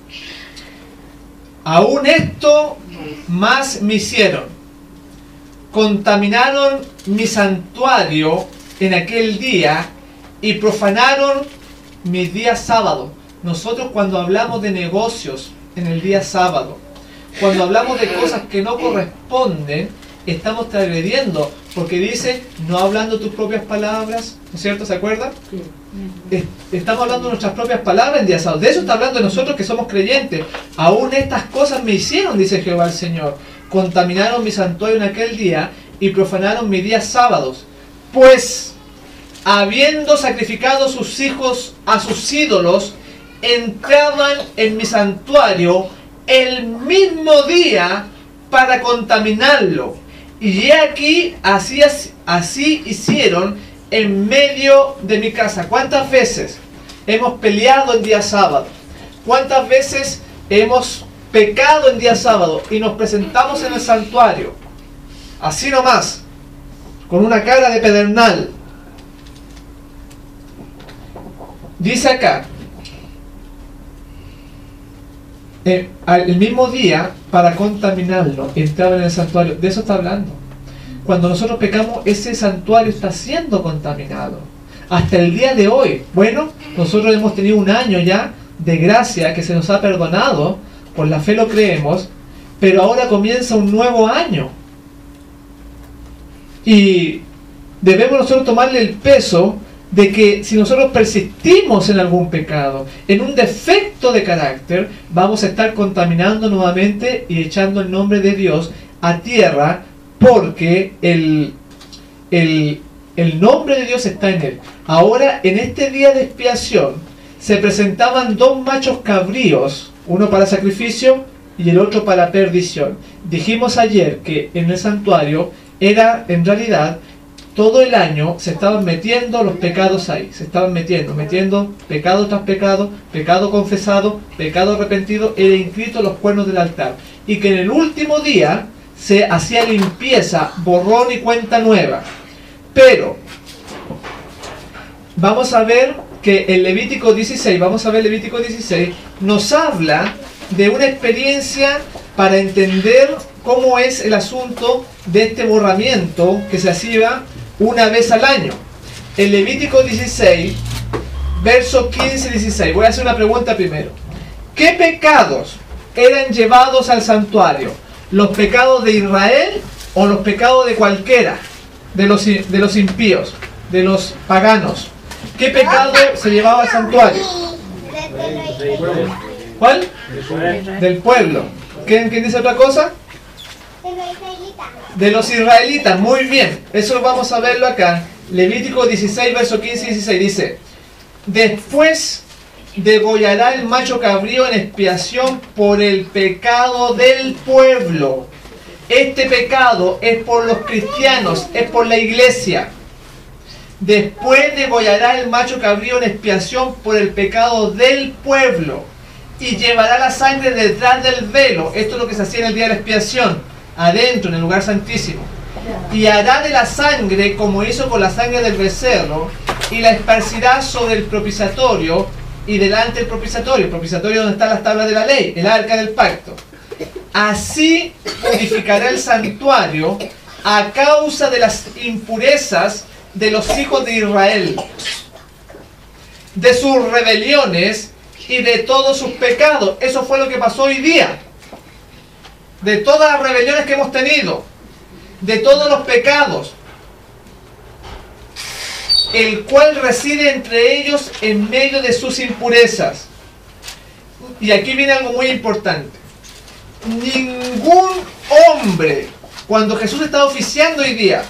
aún esto más me hicieron, contaminaron mi santuario en aquel día y profanaron mi día sábado. Nosotros cuando hablamos de negocios en el día sábado, cuando hablamos de cosas que no corresponden, estamos transgrediendo, porque dice, no hablando tus propias palabras, ¿no es cierto? ¿Se acuerdan? Estamos hablando de nuestras propias palabras en día sábado. De eso está hablando de nosotros que somos creyentes. Aún estas cosas me hicieron, dice Jehová el Señor. Contaminaron mi santuario en aquel día y profanaron mis días sábados. Pues, habiendo sacrificado sus hijos a sus ídolos, entraban en mi santuario el mismo día para contaminarlo. Y he aquí, así hicieron en medio de mi casa. ¿Cuántas veces hemos peleado en día sábado? ¿Cuántas veces hemos pecado en día sábado y nos presentamos en el santuario? Así nomás, con una cara de pedernal. Dice acá, el mismo día para contaminarlo, entraba en el santuario. De eso está hablando. Cuando nosotros pecamos, ese santuario está siendo contaminado. Hasta el día de hoy, bueno, nosotros hemos tenido un año ya de gracia que se nos ha perdonado, por la fe lo creemos, pero ahora comienza un nuevo año. Y debemos nosotros tomarle el peso de que si nosotros persistimos en algún pecado, en un defecto de carácter, vamos a estar contaminando nuevamente y echando el nombre de Dios a tierra, porque el nombre de Dios está en él. Ahora, en este día de expiación, se presentaban dos machos cabríos, uno para sacrificio y el otro para perdición. Dijimos ayer que en el santuario era, en realidad, todo el año se estaban metiendo los pecados ahí, se estaban metiendo pecado tras pecado, pecado confesado, pecado arrepentido, era inscrito en los cuernos del altar. Y que en el último día se hacía limpieza, borrón y cuenta nueva. Pero vamos a ver que en Levítico 16, Levítico 16, nos habla de una experiencia para entender cómo es el asunto de este borramiento que se hacía una vez al año. En Levítico 16, versos 15 y 16, voy a hacer una pregunta primero. ¿Qué pecados eran llevados al santuario? ¿Los pecados de Israel o los pecados de cualquiera? De los impíos, de los paganos. ¿Qué pecado se llevaba al santuario? ¿Cuál? Del pueblo. ¿Quién dice otra cosa? De los israelitas, muy bien. Eso vamos a verlo acá. Levítico 16, verso 15 y 16 dice: después degollará el macho cabrío en expiación por el pecado del pueblo. Este pecado es por los cristianos, es por la iglesia. Después degollará el macho cabrío en expiación por el pecado del pueblo y llevará la sangre detrás del velo. Esto es lo que se hacía en el día de la expiación, adentro, en el lugar santísimo. Y hará de la sangre como hizo con la sangre del becerro y la esparcirá sobre el propiciatorio y delante del propiciatorio. El propiciatorio donde están las tablas de la ley, el arca del pacto. Así purificará el santuario a causa de las impurezas de los hijos de Israel, de sus rebeliones y de todos sus pecados. Eso fue lo que pasó hoy día. De todas las rebeliones que hemos tenido, de todos los pecados. el cual reside entre ellos en medio de sus impurezas. Y aquí viene algo muy importante. Ningún hombre, cuando Jesús está oficiando hoy día,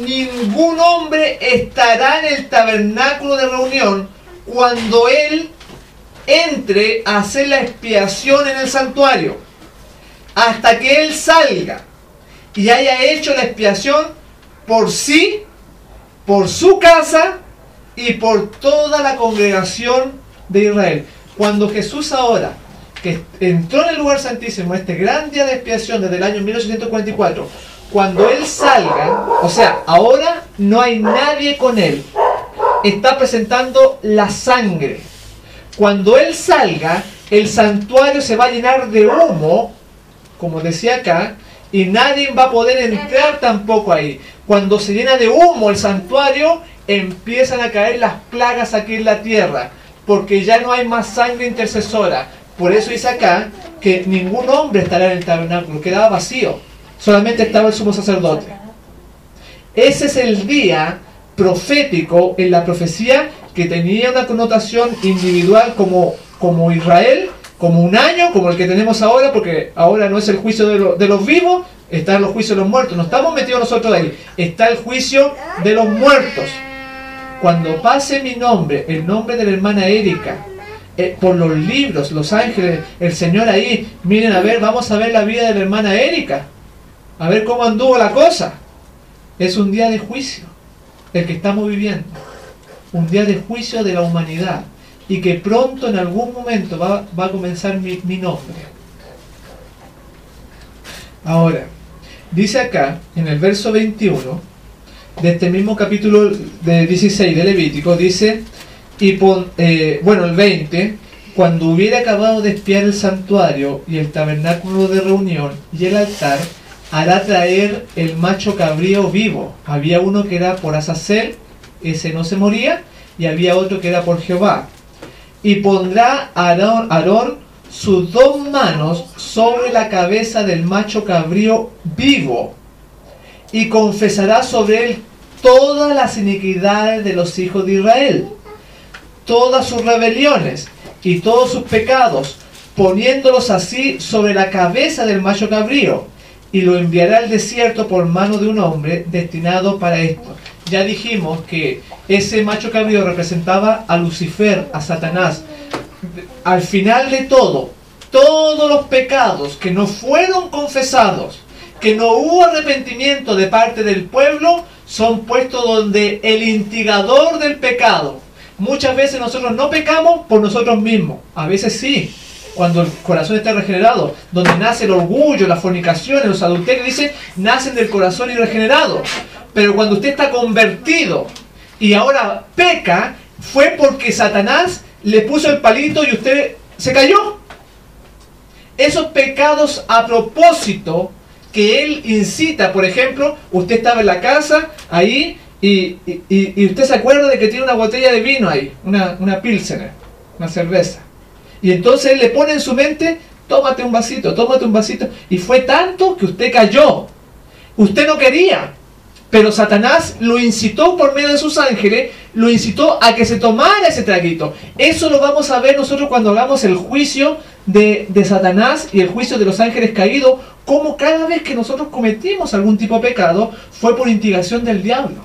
ningún hombre estará en el tabernáculo de reunión cuando él entre a hacer la expiación en el santuario, hasta que él salga y haya hecho la expiación por sí, por su casa y por toda la congregación de Israel. Cuando Jesús ahora, que entró en el lugar santísimo, este gran día de expiación desde el año 1844, cuando él salga, o sea, ahora no hay nadie con él, está presentando la sangre. Cuando él salga, el santuario se va a llenar de humo, como decía acá, y nadie va a poder entrar tampoco ahí. Cuando se llena de humo el santuario, empiezan a caer las plagas aquí en la tierra, porque ya no hay más sangre intercesora. Por eso dice acá que ningún hombre estará en el tabernáculo, quedaba vacío, solamente estaba el sumo sacerdote. Ese es el día profético en la profecía que tenía una connotación individual como Israel, como un año, como el que tenemos ahora, porque ahora no es el juicio de los vivos, están los juicios de los muertos. No estamos metidos nosotros ahí, está el juicio de los muertos. Cuando pase mi nombre, el nombre de la hermana Erika, por los libros, los ángeles, el Señor ahí, miren a ver, vamos a ver la vida de la hermana Erika, a ver cómo anduvo la cosa. Es un día de juicio el que estamos viviendo, un día de juicio de la humanidad, y que pronto en algún momento va a comenzar mi nombre. Ahora, dice acá en el verso 21 de este mismo capítulo de 16 de Levítico, dice, el 20, cuando hubiera acabado de expiar el santuario y el tabernáculo de reunión y el altar, hará traer el macho cabrío vivo. Había uno que era por Azazel, ese no se moría, y había otro que era por Jehová. Y pondrá Aarón sus dos manos sobre la cabeza del macho cabrío vivo, y confesará sobre él todas las iniquidades de los hijos de Israel, todas sus rebeliones y todos sus pecados, poniéndolos así sobre la cabeza del macho cabrío, y lo enviará al desierto por mano de un hombre destinado para esto. Ya dijimos que ese macho cabrío representaba a Lucifer, a Satanás. Al final de todo, todos los pecados que no fueron confesados, que no hubo arrepentimiento de parte del pueblo, son puestos donde el instigador del pecado. Muchas veces nosotros no pecamos por nosotros mismos, a veces sí, cuando el corazón está regenerado, donde nace el orgullo, las fornicaciones, los adulterios, dice, nacen del corazón irregenerado. Pero cuando usted está convertido y ahora peca, fue porque Satanás le puso el palito y usted se cayó. Esos pecados a propósito que él incita, por ejemplo, usted estaba en la casa ahí y usted se acuerda de que tiene una botella de vino ahí, una Pilsener, una cerveza. Y entonces él le pone en su mente, tómate un vasito, y fue tanto que usted cayó. Usted no quería, pero Satanás lo incitó por medio de sus ángeles, lo incitó a que se tomara ese traguito. Eso lo vamos a ver nosotros cuando hagamos el juicio de Satanás y el juicio de los ángeles caídos, como cada vez que nosotros cometimos algún tipo de pecado, fue por instigación del diablo.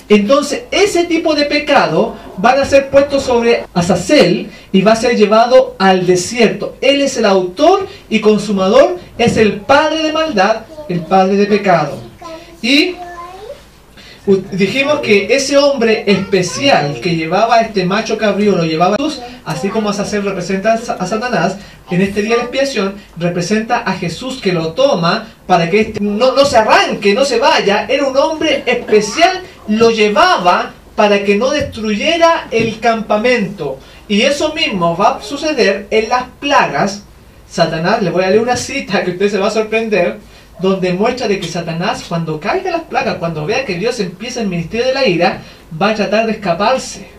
Entonces, ese tipo de pecado van a ser puestos sobre Azazel y va a ser llevado al desierto. Él es el autor y consumador, es el padre de maldad, el padre de pecado. Y dijimos que ese hombre especial que llevaba a este macho cabrío, lo llevaba a Jesús, así como Azazel representa a Satanás, en este día de expiación representa a Jesús, que lo toma para que este no se arranque, no se vaya. Era un hombre especial, lo llevaba para que no destruyera el campamento. Y eso mismo va a suceder en las plagas. Satanás, le voy a leer una cita que usted se va a sorprender, donde muestra de que Satanás, cuando caiga las plagas, cuando vea que Dios empieza el ministerio de la ira, va a tratar de escaparse.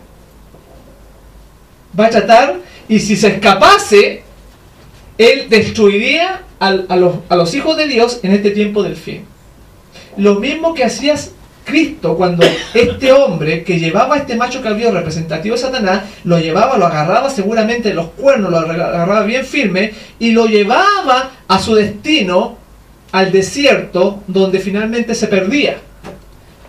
Va a tratar, y si se escapase, él destruiría a los hijos de Dios en este tiempo del fin. Lo mismo que hacía Cristo, cuando este hombre que llevaba a este macho cabrío representativo de Satanás, lo llevaba, lo agarraba seguramente de los cuernos, lo agarraba bien firme y lo llevaba a su destino, al desierto, donde finalmente se perdía.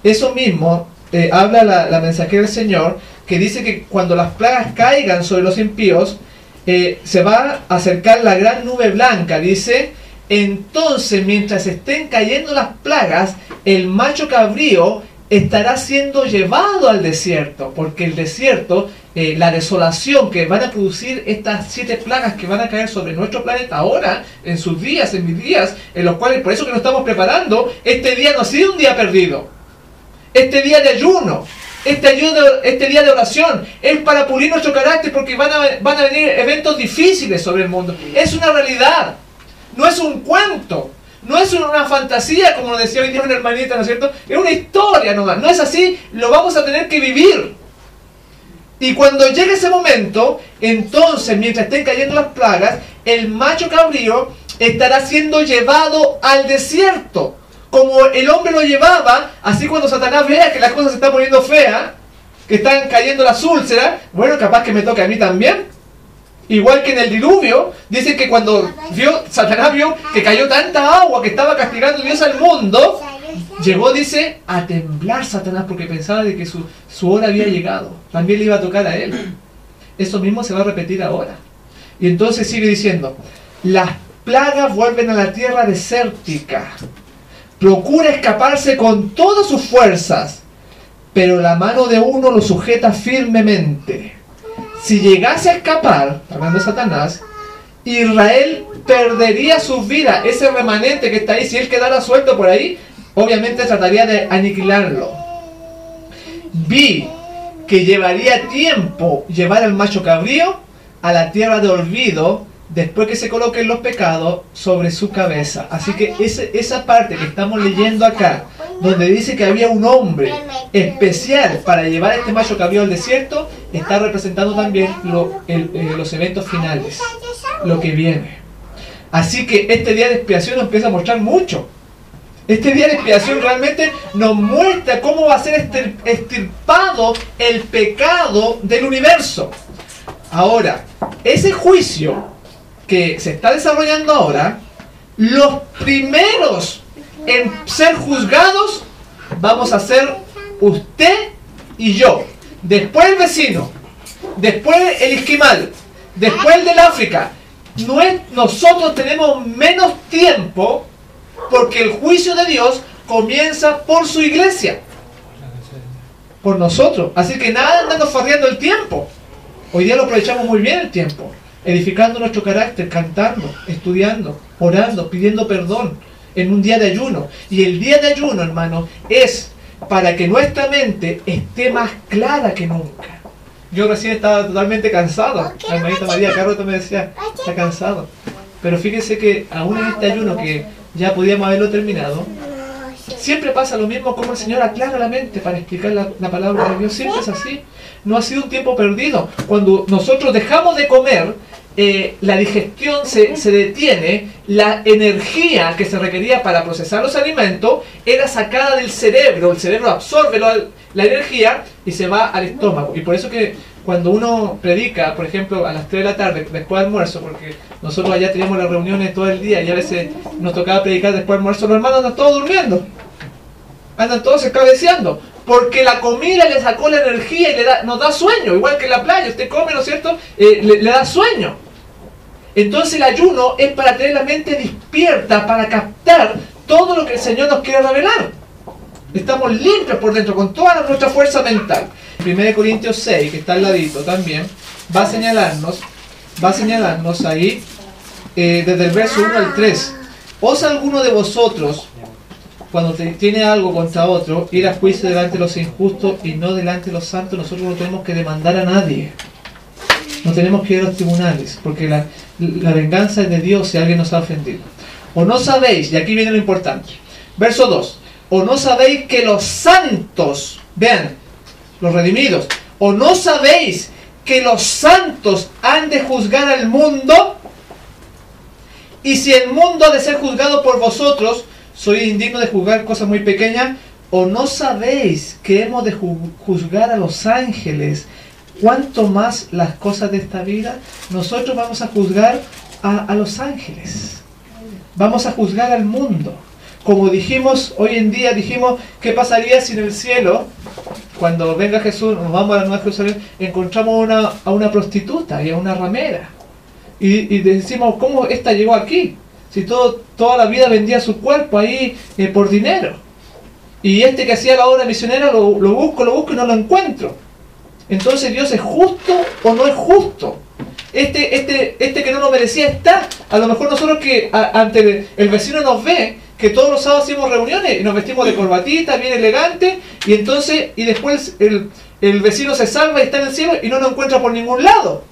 Eso mismo habla la mensajera del Señor, que dice que cuando las plagas caigan sobre los impíos, se va a acercar la gran nube blanca, dice. Entonces, mientras estén cayendo las plagas, el macho cabrío estará siendo llevado al desierto, porque el desierto, la desolación que van a producir estas 7 plagas que van a caer sobre nuestro planeta ahora, en sus días, en mis días, en los cuales, por eso que nos estamos preparando, este día no ha sido un día perdido, este día de ayuno, este día de oración, es para pulir nuestro carácter, porque van a venir eventos difíciles sobre el mundo, es una realidad. No es un cuento, no es una fantasía, como nos decía hoy día una hermanita, ¿no es cierto? Es una historia nomás, no es así, lo vamos a tener que vivir. Y cuando llegue ese momento, entonces, mientras estén cayendo las plagas, el macho cabrío estará siendo llevado al desierto. Como el hombre lo llevaba, así cuando Satanás vea que las cosas se están poniendo feas, que están cayendo las úlceras, bueno, capaz que me toque a mí también. Igual que en el diluvio, dice que cuando Satanás vio que cayó tanta agua que estaba castigando Dios al mundo, llegó, dice, a temblar Satanás porque pensaba de que su hora había llegado. También le iba a tocar a él. Eso mismo se va a repetir ahora. Y entonces sigue diciendo, las plagas vuelven a la tierra desértica. Procura escaparse con todas sus fuerzas, pero la mano de uno lo sujeta firmemente. Si llegase a escapar, hablando de Satanás, Israel perdería su vida. Ese remanente que está ahí, si él quedara suelto por ahí, obviamente trataría de aniquilarlo. Vi que llevaría tiempo llevar al macho cabrío a la tierra de olvido, después que se coloquen los pecados sobre su cabeza. Así que esa parte que estamos leyendo acá, donde dice que había un hombre especial para llevar a este macho cabrío al desierto, está representando también los eventos finales, lo que viene. Así que este día de expiación nos empieza a mostrar mucho. Este día de expiación realmente nos muestra cómo va a ser extirpado el pecado del universo. Ahora, ese juicio que se está desarrollando ahora, los primeros en ser juzgados vamos a ser usted y yo, después el vecino, después el esquimal, después el del África. Nosotros tenemos menos tiempo porque el juicio de Dios comienza por su iglesia, por nosotros. Así que nada andando farreando el tiempo. Hoy día lo aprovechamos muy bien el tiempo, edificando nuestro carácter, cantando, estudiando, orando, pidiendo perdón en un día de ayuno. Y el día de ayuno, hermano, es para que nuestra mente esté más clara que nunca. Yo recién estaba totalmente cansado. La hermanita María Carrota me decía, está cansado. Pero fíjense que aún en este ayuno que ya podíamos haberlo terminado, siempre pasa lo mismo, como el Señor aclara la mente para explicar la palabra de Dios. Siempre es así. No ha sido un tiempo perdido. Cuando nosotros dejamos de comer, la digestión se detiene, la energía que se requería para procesar los alimentos era sacada del cerebro. El cerebro absorbe la energía y se va al estómago. Y por eso que cuando uno predica, por ejemplo, a las 3 de la tarde, después del almuerzo, porque nosotros allá teníamos las reuniones todo el día y a veces nos tocaba predicar después del almuerzo, los hermanos andan todos durmiendo, andan todos cabeceando, porque la comida le sacó la energía y nos da sueño, igual que en la playa, usted come, ¿no es cierto? Le da sueño. Entonces el ayuno es para tener la mente despierta, para captar todo lo que el Señor nos quiere revelar. Estamos limpios por dentro, con toda nuestra fuerza mental. 1 Corintios 6, que está al ladito también, va a señalarnos ahí, desde el verso 1 al 3. ¿Osa alguno de vosotros, cuando tiene algo contra otro, ir a juicio delante de los injustos y no delante de los santos? Nosotros no tenemos que demandar a nadie. No tenemos que ir a los tribunales, porque la venganza es de Dios si alguien nos ha ofendido. ¿O no sabéis? Y aquí viene lo importante. Verso 2. ¿O no sabéis que los santos, vean, los redimidos, o no sabéis que los santos han de juzgar al mundo? Y si el mundo ha de ser juzgado por vosotros, soy indigno de juzgar cosas muy pequeñas, ¿O no sabéis que hemos de juzgar a los ángeles? ¿Cuánto más las cosas de esta vida? Nosotros vamos a juzgar a los ángeles. Vamos a juzgar al mundo. Como dijimos hoy en día, dijimos, ¿qué pasaría si en el cielo, cuando venga Jesús, nos vamos a la Nueva Jerusalén, encontramos a una prostituta y a una ramera? Y decimos, ¿cómo esta llegó aquí? Si toda la vida vendía su cuerpo ahí por dinero. Y este que hacía la obra misionera lo busco y no lo encuentro. Entonces, ¿Dios es justo o no es justo? Este que no lo merecía está. A lo mejor nosotros que ante el vecino nos ve que todos los sábados hacemos reuniones y nos vestimos de corbatita, bien elegante, y después el vecino se salva y está en el cielo y no lo encuentra por ningún lado.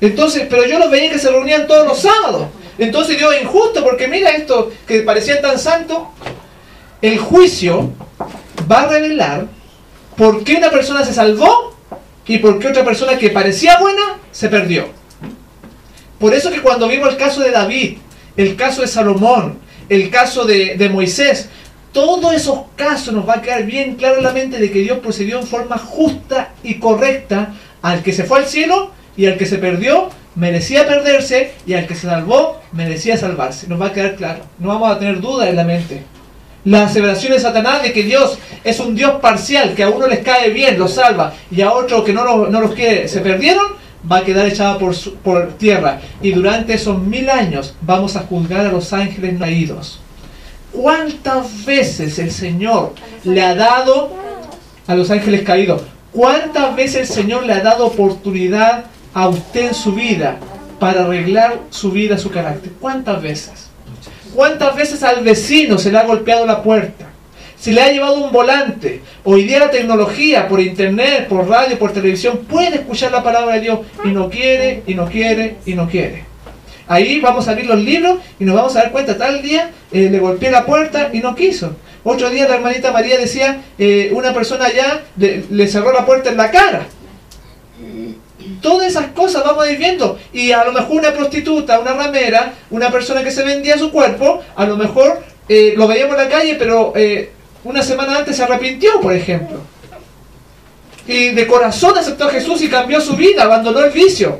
Entonces, pero yo los veía que se reunían todos los sábados. Entonces Dios es injusto porque mira esto que parecían tan santos. El juicio va a revelar por qué una persona se salvó y por qué otra persona que parecía buena se perdió. Por eso que cuando vimos el caso de David, el caso de Salomón, el caso de Moisés, todos esos casos nos va a quedar bien claro en la mente de que Dios procedió en forma justa y correcta. Al que se fue al cielo y al que se perdió merecía perderse, y al que se salvó merecía salvarse. Nos va a quedar claro, no vamos a tener duda en la mente. La aseveración de Satanás de que Dios es un Dios parcial, que a uno les cae bien, los salva, y a otro que no los quiere, se perdieron, va a quedar echada por tierra. Y durante esos 1000 años vamos a juzgar a los ángeles caídos. ¿Cuántas veces el Señor le ha dado a los ángeles caídos? ¿Cuántas veces el Señor le ha dado oportunidad a usted en su vida para arreglar su vida, su carácter? ¿Cuántas veces? ¿Cuántas veces al vecino se le ha golpeado la puerta? Se le ha llevado un volante. Hoy día la tecnología, por internet, por radio, por televisión, puede escuchar la palabra de Dios y no quiere, y no quiere, y no quiere. Ahí vamos a abrir los libros y nos vamos a dar cuenta, tal día le golpeé la puerta y no quiso. Otro día la hermanita María decía, una persona allá le cerró la puerta en la cara. Todas esas cosas vamos a ir viendo. Y a lo mejor una prostituta, una ramera, una persona que se vendía su cuerpo, a lo mejor lo veíamos en la calle, pero una semana antes se arrepintió, por ejemplo. Y de corazón aceptó a Jesús y cambió su vida, abandonó el vicio.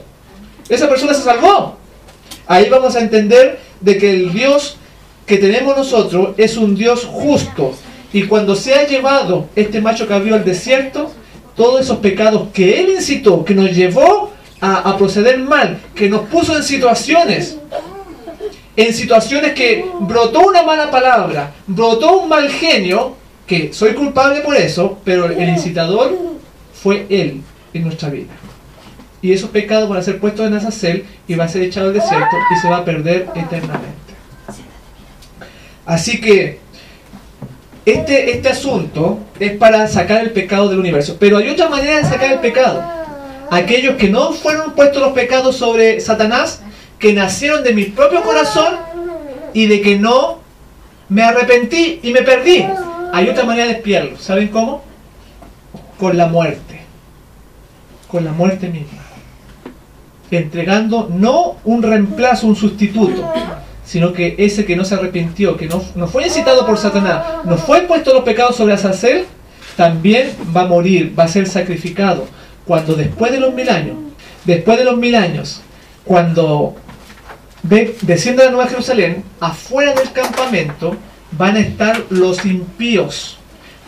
Esa persona se salvó. Ahí vamos a entender de que el Dios que tenemos nosotros es un Dios justo. Y cuando se ha llevado este macho cabrío al desierto, todos esos pecados que Él incitó, que nos llevó a proceder mal, que nos puso en situaciones que brotó una mala palabra, brotó un mal genio, que soy culpable por eso, pero el incitador fue Él en nuestra vida. Y esos pecados van a ser puestos en azazel y va a ser echado al desierto y se va a perder eternamente. Así que este asunto es para sacar el pecado del universo. Pero hay otra manera de sacar el pecado. Aquellos que no fueron puestos los pecados sobre Satanás, que nacieron de mi propio corazón y de que no me arrepentí y me perdí. Hay otra manera de expiarlo. ¿Saben cómo? Con la muerte. Con la muerte misma. Entregando no un reemplazo, un sustituto, sino que ese que no se arrepintió, que no fue incitado por Satanás, no fue puesto los pecados sobre Azazel, también va a morir, va a ser sacrificado. Cuando después de los 1000 años, cuando descienda la Nueva Jerusalén, afuera del campamento van a estar los impíos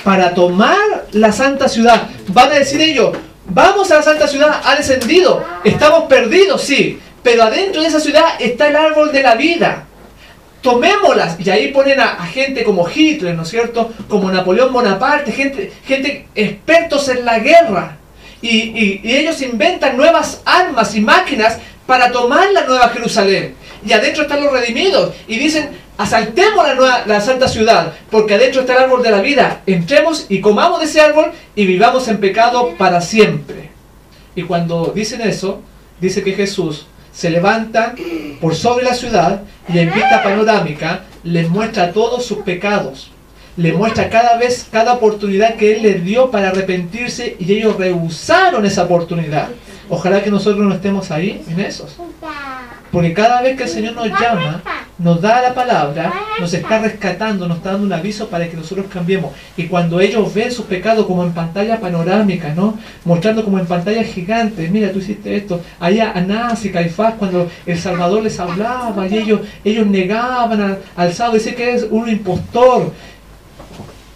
para tomar la santa ciudad. Van a decir ellos, vamos a la santa ciudad, ha descendido, estamos perdidos, sí, pero adentro de esa ciudad está el árbol de la vida. Tomémoslas. Y ahí ponen a gente como Hitler, ¿no es cierto? Como Napoleón Bonaparte, gente expertos en la guerra. Y ellos inventan nuevas armas y máquinas para tomar la Nueva Jerusalén. Y adentro están los redimidos. Y dicen, asaltemos la santa ciudad, porque adentro está el árbol de la vida. Entremos y comamos de ese árbol y vivamos en pecado para siempre. Y cuando dicen eso, dice que Jesús se levanta por sobre la ciudad y en vista panorámica les muestra todos sus pecados. Les muestra cada oportunidad que Él les dio para arrepentirse y ellos rehusaron esa oportunidad. Ojalá que nosotros no estemos ahí, en esos. Porque cada vez que el Señor nos llama, nos da la palabra, nos está rescatando, nos está dando un aviso para que nosotros cambiemos. Y cuando ellos ven sus pecados como en pantalla panorámica, ¿no? Mostrando como en pantalla gigante, mira, tú hiciste esto. Allá Anás y Caifás, cuando el Salvador les hablaba y ellos negaban al Salvador, dice que es un impostor.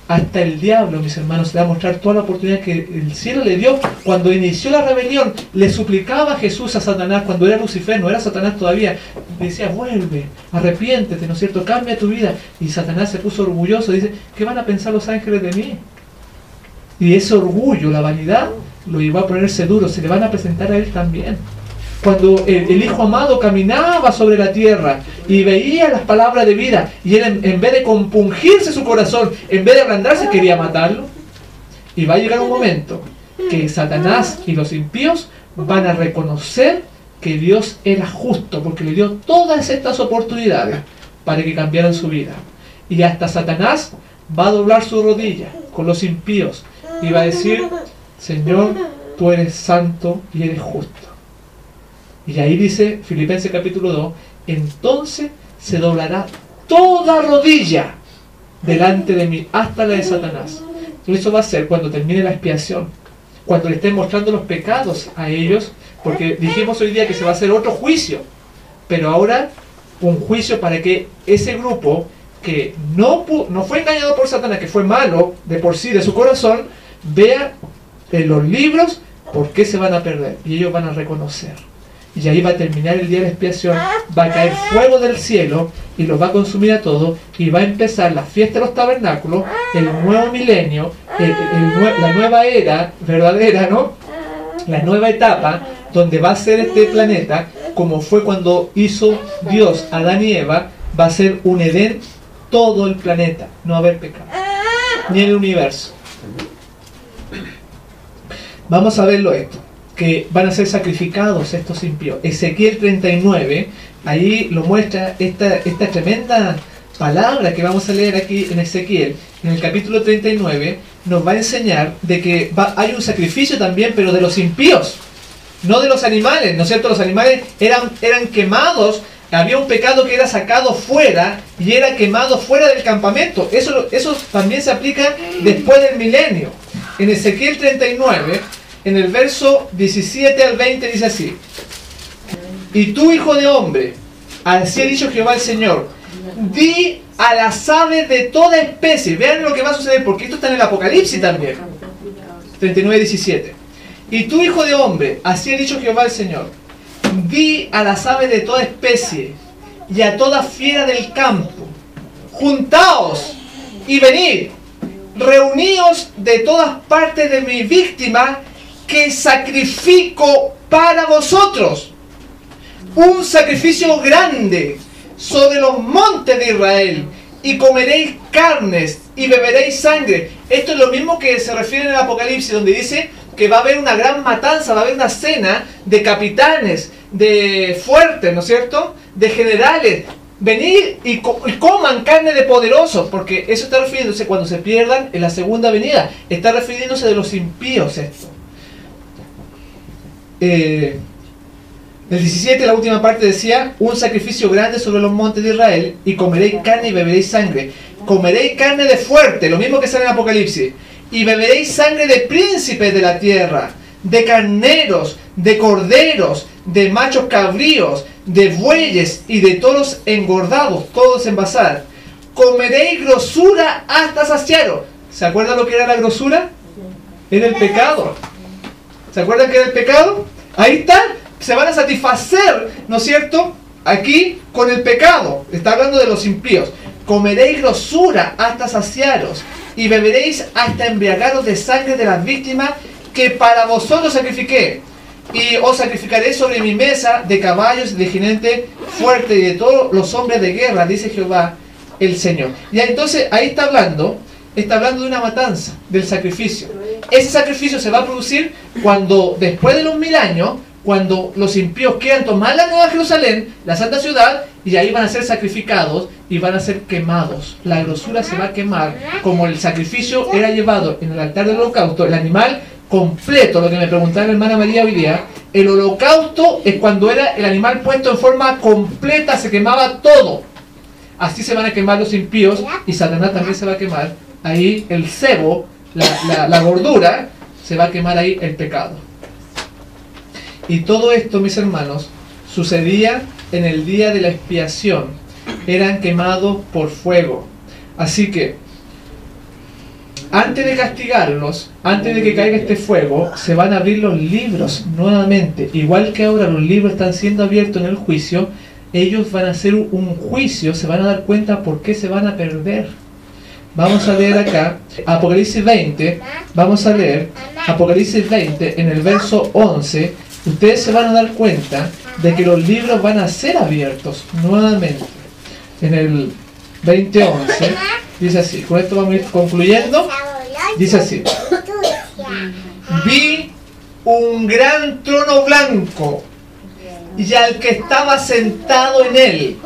Hasta el diablo, mis hermanos, le va a mostrar toda la oportunidad que el cielo le dio. Cuando inició la rebelión, le suplicaba a Jesús a Satanás, cuando era Lucifer, no era Satanás todavía, le decía, vuelve, arrepiéntete, ¿no es cierto?, cambia tu vida. Y Satanás se puso orgulloso, dice, ¿qué van a pensar los ángeles de mí? Y ese orgullo, la vanidad, lo llevó a ponerse duro, se le van a presentar a él también. Cuando el Hijo amado caminaba sobre la tierra y veía las palabras de vida, y él en vez de compungirse su corazón, en vez de ablandarse, quería matarlo. Y va a llegar un momento que Satanás y los impíos van a reconocer que Dios era justo, porque le dio todas estas oportunidades para que cambiaran su vida. Y hasta Satanás va a doblar su rodilla con los impíos y va a decir, Señor, tú eres santo y eres justo. Y ahí dice Filipenses capítulo 2, entonces se doblará toda rodilla delante de mí, hasta la de Satanás. Y eso va a ser cuando termine la expiación, cuando le estén mostrando los pecados a ellos, porque dijimos hoy día que se va a hacer otro juicio, pero ahora un juicio para que ese grupo que no fue engañado por Satanás, que fue malo de por sí, de su corazón, vea en los libros por qué se van a perder, y ellos van a reconocer. Y ahí va a terminar el día de la expiación, va a caer fuego del cielo y los va a consumir a todos, y va a empezar la fiesta de los tabernáculos, el nuevo milenio, la nueva era verdadera, ¿no? La nueva etapa donde va a ser este planeta, como fue cuando hizo Dios a Adán y Eva, va a ser un Edén todo el planeta, no va a haber pecado, ni en el universo. Vamos a verlo esto, que van a ser sacrificados estos impíos. Ezequiel 39, ahí lo muestra esta tremenda palabra que vamos a leer aquí en Ezequiel, en el capítulo 39, nos va a enseñar de que hay un sacrificio también, pero de los impíos, no de los animales, ¿no es cierto? Los animales eran quemados, había un pecado que era sacado fuera y era quemado fuera del campamento. Eso también se aplica después del milenio. En Ezequiel 39, en el verso 17 al 20 dice así: y tú, hijo de hombre, así ha dicho Jehová el Señor, di a las aves de toda especie. Vean lo que va a suceder, porque esto está en el Apocalipsis también. 39, 17. Y tú, hijo de hombre, así ha dicho Jehová el Señor, di a las aves de toda especie y a toda fiera del campo, juntaos y venid, reuníos de todas partes de mi víctima que sacrifico para vosotros, un sacrificio grande sobre los montes de Israel, y comeréis carnes y beberéis sangre. Esto es lo mismo que se refiere en el Apocalipsis, donde dice que va a haber una gran matanza, va a haber una cena de capitanes, de fuertes, ¿no es cierto?, de generales. Venid y coman carne de poderosos, porque eso está refiriéndose cuando se pierdan en la segunda venida. Está refiriéndose de los impíos esto. El 17, la última parte decía, un sacrificio grande sobre los montes de Israel, y comeréis carne y beberéis sangre. Comeréis carne de fuerte, lo mismo que sale en Apocalipsis, y beberéis sangre de príncipes de la tierra, de carneros, de corderos, de machos cabríos, de bueyes y de toros engordados, todos en bazar. Comeréis grosura hasta saciaros. ¿Se acuerdan lo que era la grosura? Era el pecado. ¿Se acuerdan que era el pecado? Ahí está, se van a satisfacer, ¿no es cierto?, aquí con el pecado. Está hablando de los impíos. Comeréis grosura hasta saciaros, y beberéis hasta embriagaros de sangre de las víctimas que para vosotros sacrifiqué. Y os sacrificaré sobre mi mesa de caballos y de jinete fuerte y de todos los hombres de guerra, dice Jehová el Señor. Y entonces ahí está hablando de una matanza, del sacrificio. Ese sacrificio se va a producir cuando, después de los 1000 años, cuando los impíos quieran tomar la Nueva Jerusalén, la Santa Ciudad, y ahí van a ser sacrificados y van a ser quemados. La grosura se va a quemar, como el sacrificio era llevado en el altar del holocausto, el animal completo, lo que me preguntaba la hermana María hoy día, el holocausto es cuando era el animal puesto en forma completa, se quemaba todo. Así se van a quemar los impíos y Satanás también se va a quemar. Ahí el sebo, la gordura, se va a quemar ahí el pecado. Y todo esto, mis hermanos, sucedía en el día de la expiación. Eran quemados por fuego. Así que, antes de castigarlos, antes de que caiga este fuego, se van a abrir los libros nuevamente. Igual que ahora los libros están siendo abiertos en el juicio, ellos van a hacer un juicio, se van a dar cuenta por qué se van a perder. Vamos a leer acá, Apocalipsis 20, vamos a leer Apocalipsis 20 en el verso 11. Ustedes se van a dar cuenta de que los libros van a ser abiertos nuevamente. En el 20:11 dice así, con esto vamos a ir concluyendo, dice así: vi un gran trono blanco y al que estaba sentado en él,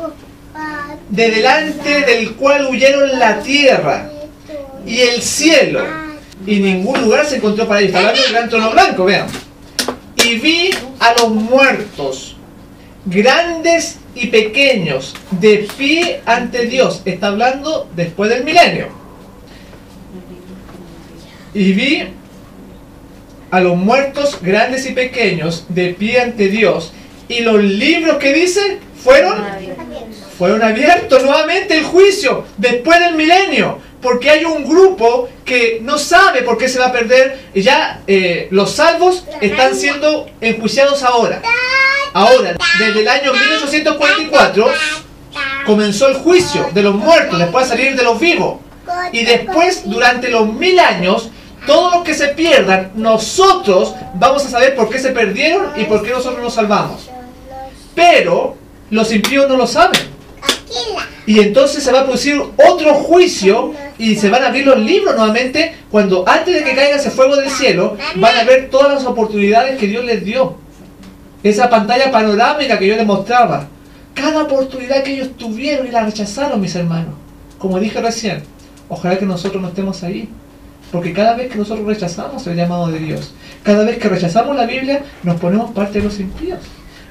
de delante del cual huyeron la tierra y el cielo, y ningún lugar se encontró para ellos. Está hablando del gran trono blanco, vean. Y vi a los muertos, grandes y pequeños, de pie ante Dios. Está hablando después del milenio. Y vi a los muertos, grandes y pequeños, de pie ante Dios. Y los libros que dice fueron abiertos nuevamente, el juicio después del milenio, porque hay un grupo que no sabe por qué se va a perder. Y ya los salvos están siendo enjuiciados ahora. Desde el año 1844 comenzó el juicio de los muertos, después de salir de los vivos. Y después, durante los 1000 años, todos los que se pierdan, nosotros vamos a saber por qué se perdieron y por qué nosotros nos salvamos. Pero los impíos no lo saben. Y entonces se va a producir otro juicio y se van a abrir los libros nuevamente, cuando antes de que caiga ese fuego del cielo, van a ver todas las oportunidades que Dios les dio. Esa pantalla panorámica que yo les mostraba. Cada oportunidad que ellos tuvieron y la rechazaron, mis hermanos. Como dije recién, ojalá que nosotros no estemos ahí. Porque cada vez que nosotros rechazamos el llamado de Dios, cada vez que rechazamos la Biblia, nos ponemos parte de los impíos.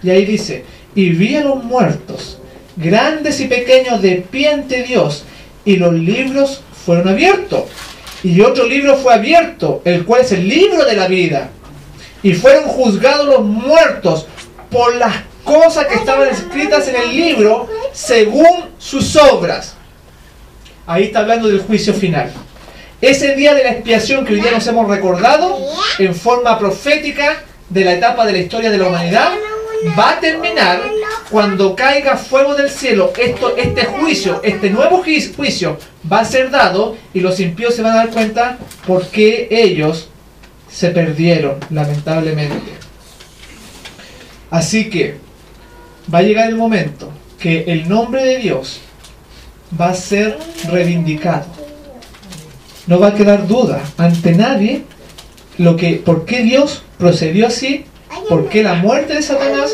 Y ahí dice: y vi a los muertos, grandes y pequeños, de pie ante Dios, y los libros fueron abiertos. Y otro libro fue abierto, el cual es el libro de la vida. Y fueron juzgados los muertos por las cosas que estaban escritas en el libro, según sus obras. Ahí está hablando del juicio final. Ese día de la expiación que hoy día nos hemos recordado en forma profética de la etapa de la historia de la humanidad, va a terminar cuando caiga fuego del cielo. Este juicio, este nuevo juicio va a ser dado, y los impíos se van a dar cuenta por qué ellos se perdieron, lamentablemente. Así que va a llegar el momento que el nombre de Dios va a ser reivindicado. No va a quedar duda ante nadie por qué Dios procedió así, por qué la muerte de Satanás,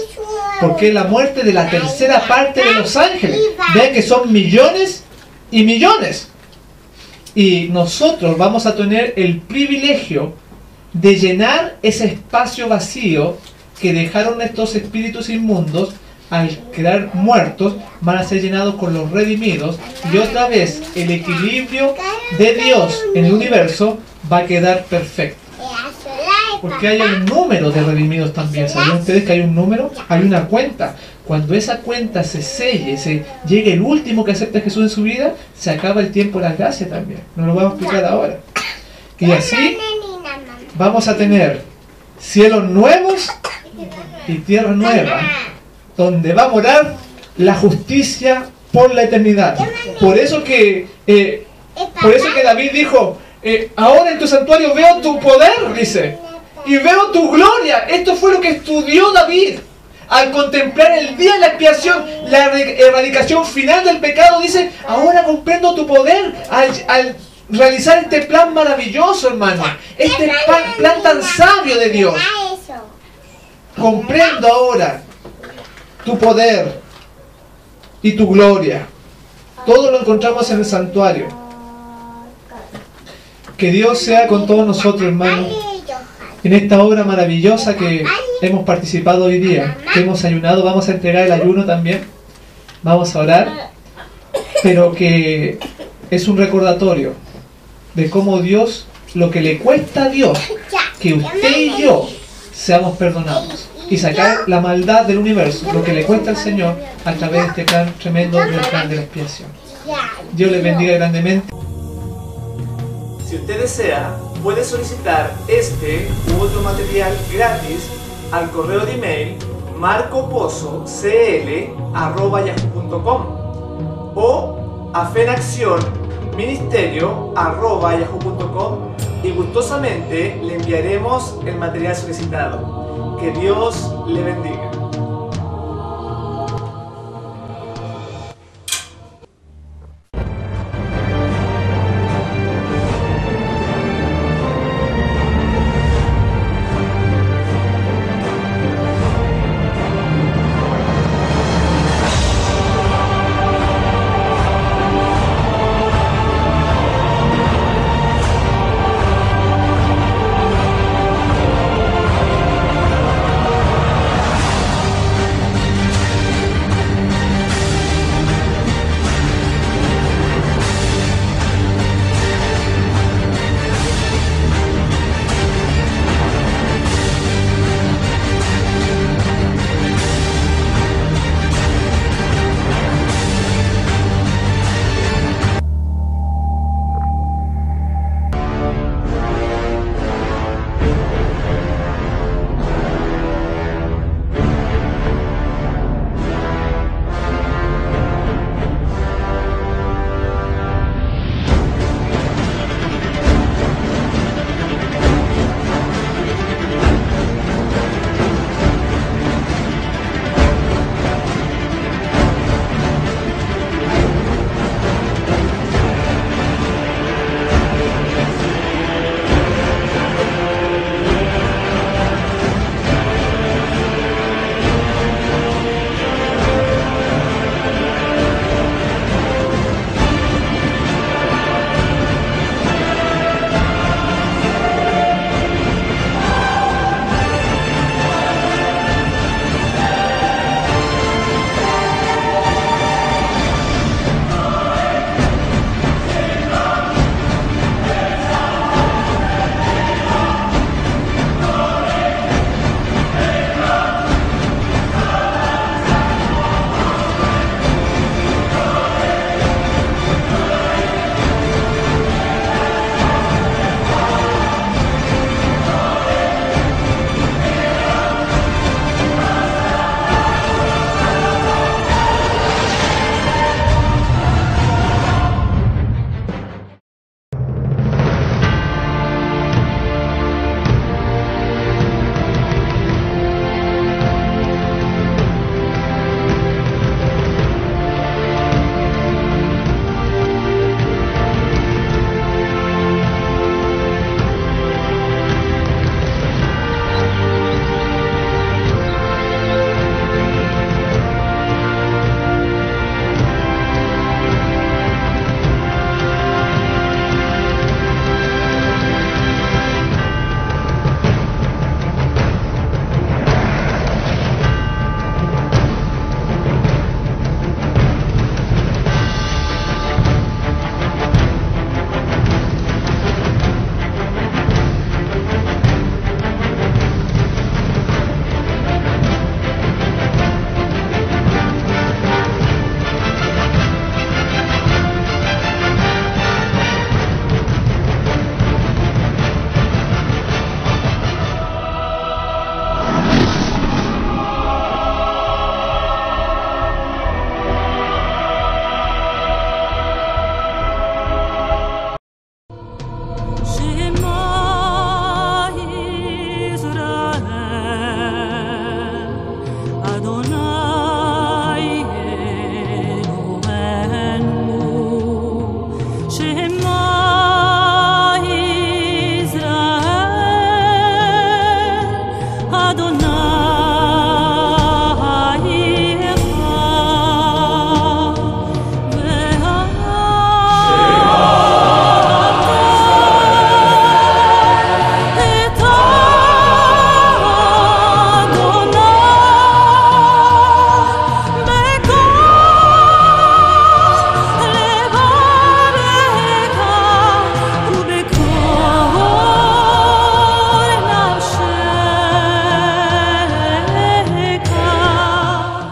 por qué la muerte de la tercera parte de los ángeles. Vean que son millones y millones. Y nosotros vamos a tener el privilegio de llenar ese espacio vacío que dejaron estos espíritus inmundos. Al quedar muertos, van a ser llenados con los redimidos, y otra vez el equilibrio de Dios en el universo va a quedar perfecto. Porque hay un número de redimidos también. ¿Sabían ustedes que hay un número? Hay una cuenta. Cuando esa cuenta se selle, llegue el último que acepta a Jesús en su vida, se acaba el tiempo de la gracia también. No lo vamos a explicar ahora. Y así vamos a tener cielos nuevos y tierra nueva, donde va a morar la justicia por la eternidad. Por eso que David dijo: ahora en tu santuario veo tu poder, dice, y veo tu gloria. Esto fue lo que estudió David al contemplar el día de la expiación, la erradicación final del pecado. Dice: ahora comprendo tu poder al realizar este plan maravilloso, hermano, este plan tan sabio de Dios. Comprendo ahora tu poder y tu gloria. Todo lo encontramos en el santuario. Que Dios sea con todos nosotros, hermanos. en esta obra maravillosa que hemos participado hoy día, que hemos ayunado. Vamos a entregar el ayuno también, vamos a orar, pero que es un recordatorio de cómo Dios, lo que le cuesta a Dios, que usted y yo seamos perdonados y sacar la maldad del universo, lo que le cuesta al Señor a través de este plan tremendo del plan de la expiación. Dios les bendiga grandemente. Si usted desea, puede solicitar este u otro material gratis al correo de email marcopozocl@yahoo.com o a fenaccionministerio@yahoo.com y gustosamente le enviaremos el material solicitado. Que Dios le bendiga.